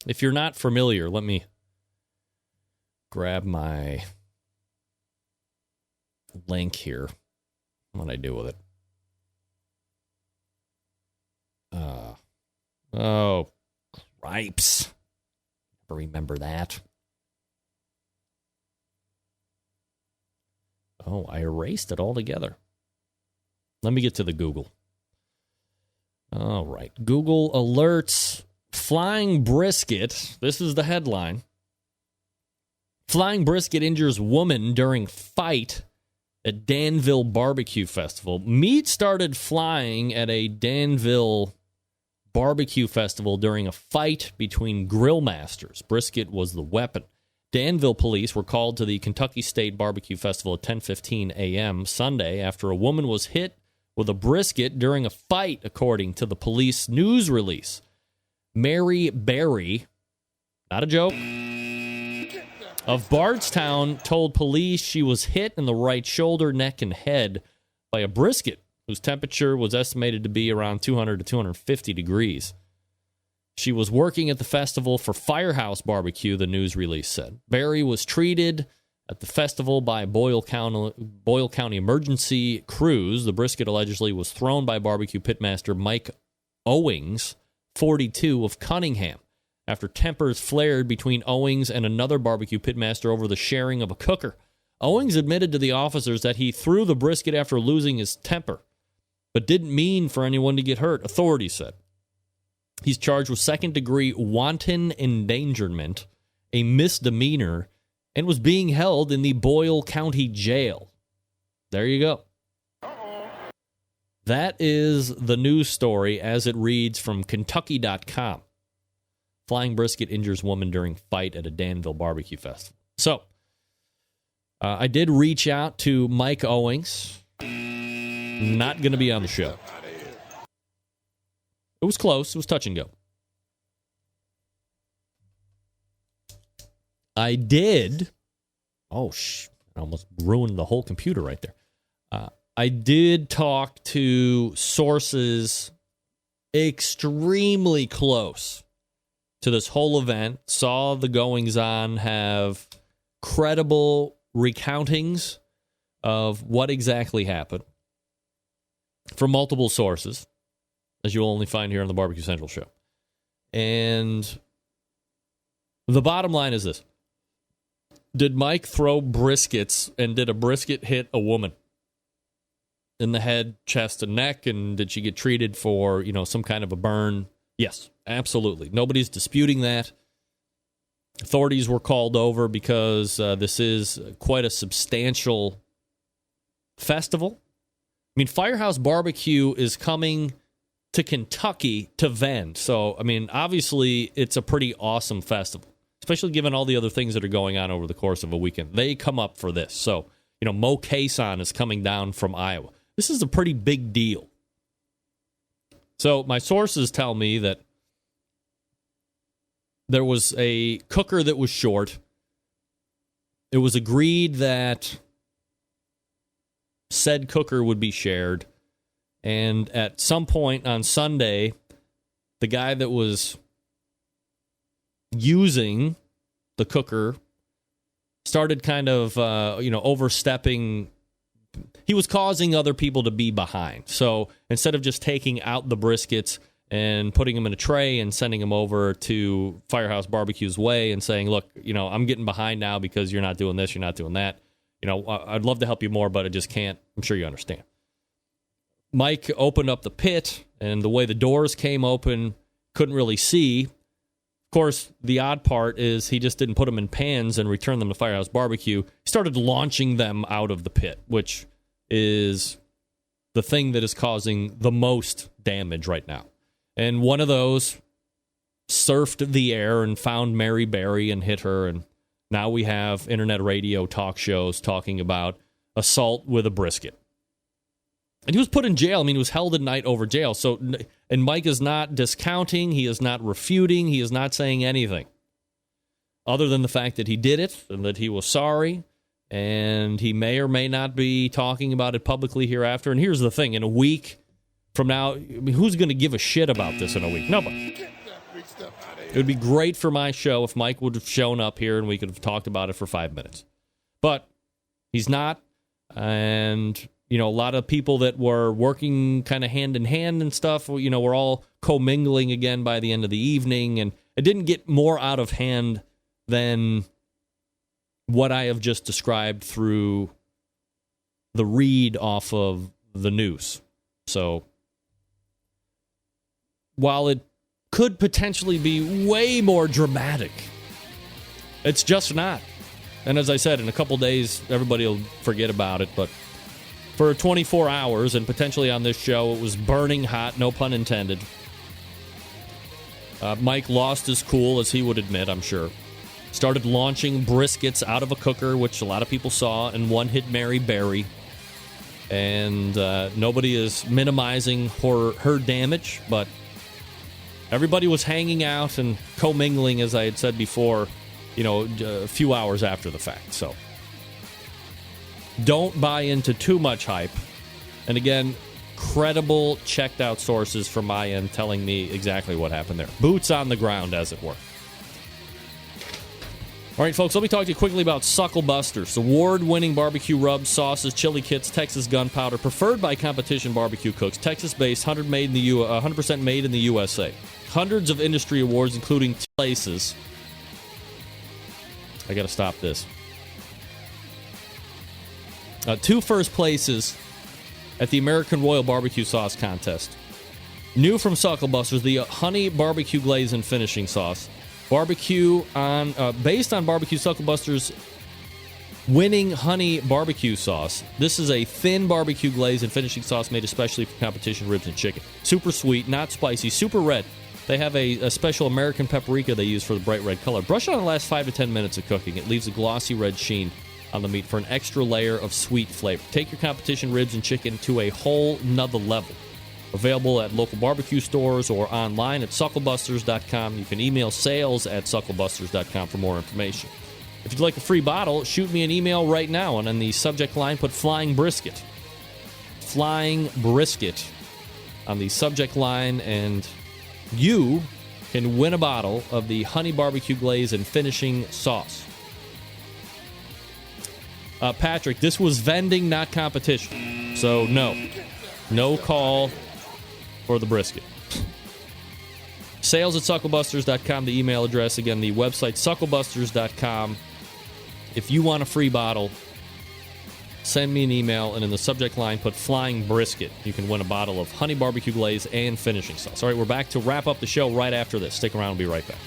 If you're not familiar, let me grab my link here. What do I do with it? Oh, cripes. Never remember that. Oh, I erased it altogether. Let me get to the Google. All right. Google alerts flying brisket. This is the headline. Flying brisket injures woman during fight at Danville Barbecue Festival. Meat started flying at a Danville Barbecue Festival during a fight between grill masters. Brisket was the weapon. Danville police were called to the Kentucky State Barbecue Festival at 10:15 a.m. Sunday after a woman was hit with a brisket during a fight, according to the police news release. Mary Berry, not a joke, of Bardstown told police she was hit in the right shoulder, neck, and head by a brisket whose temperature was estimated to be around 200 to 250 degrees. She was working at the festival for Firehouse Barbecue, the news release said. Berry was treated at the festival by Boyle County emergency crews. The brisket allegedly was thrown by barbecue pitmaster Mike Owings, 42, of Cunningham, after tempers flared between Owings and another barbecue pitmaster over the sharing of a cooker. Owings admitted to the officers that he threw the brisket after losing his temper, but didn't mean for anyone to get hurt, authorities said. He's charged with second-degree wanton endangerment, a misdemeanor, and was being held in the Boyle County Jail. There you go. That is the news story as it reads from Kentucky.com. Flying brisket injures woman during fight at a Danville Barbecue Festival. So, I did reach out to Mike Owings. Not going to be on the show. It was close. It was touch and go. I did. Oh, I almost ruined the whole computer right there. I did talk to sources extremely close to this whole event, saw the goings-on, have credible recountings of what exactly happened from multiple sources, as you'll only find here on the Barbecue Central show. And the bottom line is this. Did Mike throw briskets, and did a brisket hit a woman in the head, chest, and neck? And did she get treated for, some kind of a burn? Yes, absolutely. Nobody's disputing that. Authorities were called over because this is quite a substantial festival. I mean, Firehouse Barbecue is coming to Kentucky to vend. So, obviously, it's a pretty awesome festival, especially given all the other things that are going on over the course of a weekend. They come up for this. So, Mo Cason is coming down from Iowa. This is a pretty big deal. So, my sources tell me that there was a cooker that was short. It was agreed that said cooker would be shared. And at some point on Sunday, the guy that was using the cooker started kind of, overstepping. He was causing other people to be behind. So instead of just taking out the briskets and putting them in a tray and sending them over to Firehouse Barbecue's way and saying, look, I'm getting behind now because you're not doing this, you're not doing that. I'd love to help you more, but I just can't. I'm sure you understand. Mike opened up the pit, and the way the doors came open, couldn't really see. Of course, the odd part is he just didn't put them in pans and return them to Firehouse Barbecue. He started launching them out of the pit, which is the thing that is causing the most damage right now. And one of those surfed the air and found Mary Berry and hit her, and now we have internet radio talk shows talking about assault with a brisket. And he was put in jail. I mean, he was held at night over jail. So, and Mike is not discounting. He is not refuting. He is not saying anything other than the fact that he did it and that he was sorry. And he may or may not be talking about it publicly hereafter. And here's the thing. In a week from now, I mean, who's going to give a shit about this in a week? Nobody. It would be great for my show if Mike would have shown up here and we could have talked about it for 5 minutes. But he's not. And, you know, a lot of people that were working kind of hand in hand and stuff, you know, were all commingling again by the end of the evening. And it didn't get more out of hand than what I have just described through the read off of the news. So while it could potentially be way more dramatic, it's just not. And as I said, in a couple days, everybody will forget about it. But for 24 hours, and potentially on this show, it was burning hot, no pun intended. Mike lost his cool, as he would admit, I'm sure. Started launching briskets out of a cooker, which a lot of people saw, and one hit Mary Berry. And nobody is minimizing her damage, but everybody was hanging out and commingling, as I had said before, you know, a few hours after the fact. So don't buy into too much hype. And again, credible, checked out sources from my end telling me exactly what happened there. Boots on the ground, as it were. All right, folks, let me talk to you quickly about Suckle Busters. Award-winning barbecue rubs, sauces, chili kits, Texas gunpowder, preferred by competition barbecue cooks. Texas-based, 100% made in the USA. Hundreds of industry awards, including places. I got to stop this. 2 first places at the American Royal Barbecue Sauce Contest. New from Suckle Busters, the Honey Barbecue Glaze and Finishing Sauce. Barbecue on based on Barbecue Suckle Busters winning honey barbecue sauce. This is a thin barbecue glaze and finishing sauce made especially for competition ribs and chicken. Super sweet, not spicy, super red. They have a special American paprika they use for the bright red color. Brush it on the last 5 to 10 minutes of cooking. It leaves a glossy red sheen on the meat for an extra layer of sweet flavor. Take your competition ribs and chicken to a whole nother level. Available at local barbecue stores or online at sucklebusters.com. You can email sales@sucklebusters.com for more information. If you'd like a free bottle, shoot me an email right now, and on the subject line, put Flying Brisket. Flying Brisket on the subject line, and you can win a bottle of the Honey Barbecue Glaze and Finishing Sauce. Patrick, this was vending, not competition. So, no call for the brisket. Sales@sucklebusters.com, the email address. Again, the website, sucklebusters.com. If you want a free bottle, send me an email, and in the subject line, put Flying Brisket. You can win a bottle of Honey Barbecue Glaze and Finishing Sauce. All right, we're back to wrap up the show right after this. Stick around. We'll be right back.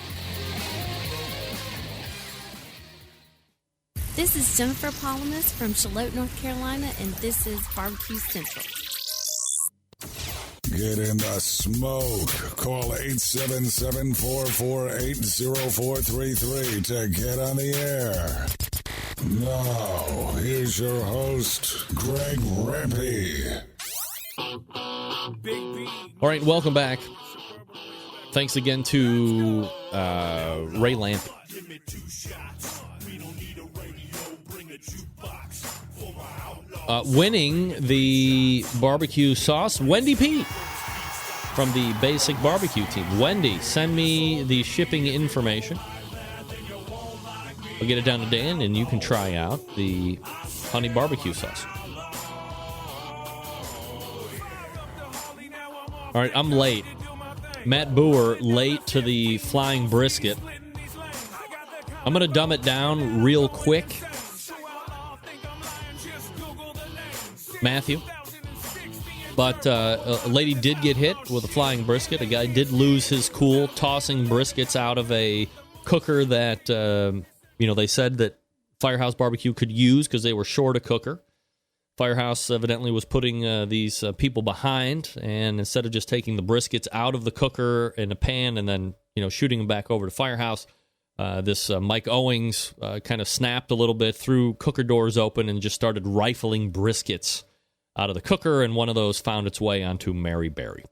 This is Jennifer Palamas from Charlotte, North Carolina, and this is Barbecue Central. Get in the smoke. Call 877-448-0433 to get on the air. Now, here's your host, Greg Rempe. All right, welcome back. Thanks again to Ray Lampe. Winning the barbecue sauce, Wendy P. from the Basic Barbecue team. Wendy, send me the shipping information. I'll get it down to Dan, and you can try out the honey barbecue sauce. All right, I'm late. Matt Boer, late to the Flying Brisket. I'm going to dumb it down real quick. Matthew. But a lady did get hit with a flying brisket. A guy did lose his cool tossing briskets out of a cooker that, they said that Firehouse Barbecue could use because they were short a cooker. Firehouse evidently was putting these people behind, and instead of just taking the briskets out of the cooker in a pan and then, shooting them back over to Firehouse, this Mike Owings kind of snapped a little bit, threw cooker doors open, and just started rifling briskets out of the cooker, and one of those found its way onto Mary Berry.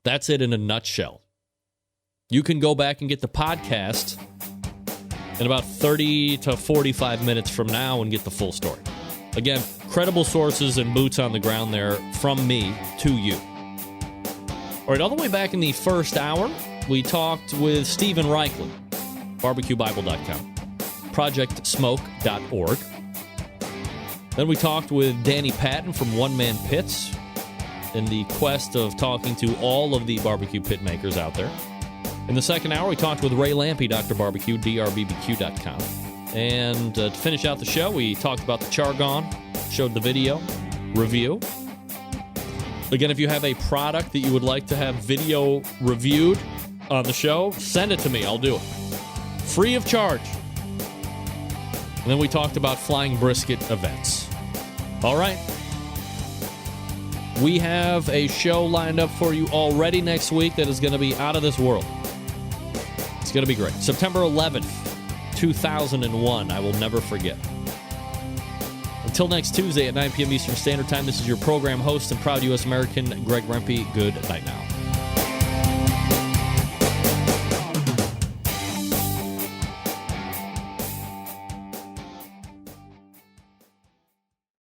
That's it in a nutshell. You can go back and get the podcast in about 30 to 45 minutes from now and get the full story. Again, credible sources and boots on the ground there from me to you. All right, all the way back in the first hour, we talked with Stephen Reichlin, barbecuebible.com, projectsmoke.org. Then we talked with Danny Patton from One Man Pits in the quest of talking to all of the barbecue pit makers out there. In the second hour, we talked with Ray Lampe, Dr. Barbecue, drbbq.com. And to finish out the show, we talked about the Chargon, showed the video review. Again, if you have a product that you would like to have video reviewed on the show, send it to me. I'll do it. Free of charge. And then we talked about flying brisket events. All right. We have a show lined up for you already next week that is going to be out of this world. It's going to be great. September 11th, 2001. I will never forget. Until next Tuesday at 9 p.m. Eastern Standard Time, this is your program host and proud U.S. American, Greg Rempe. Good night now.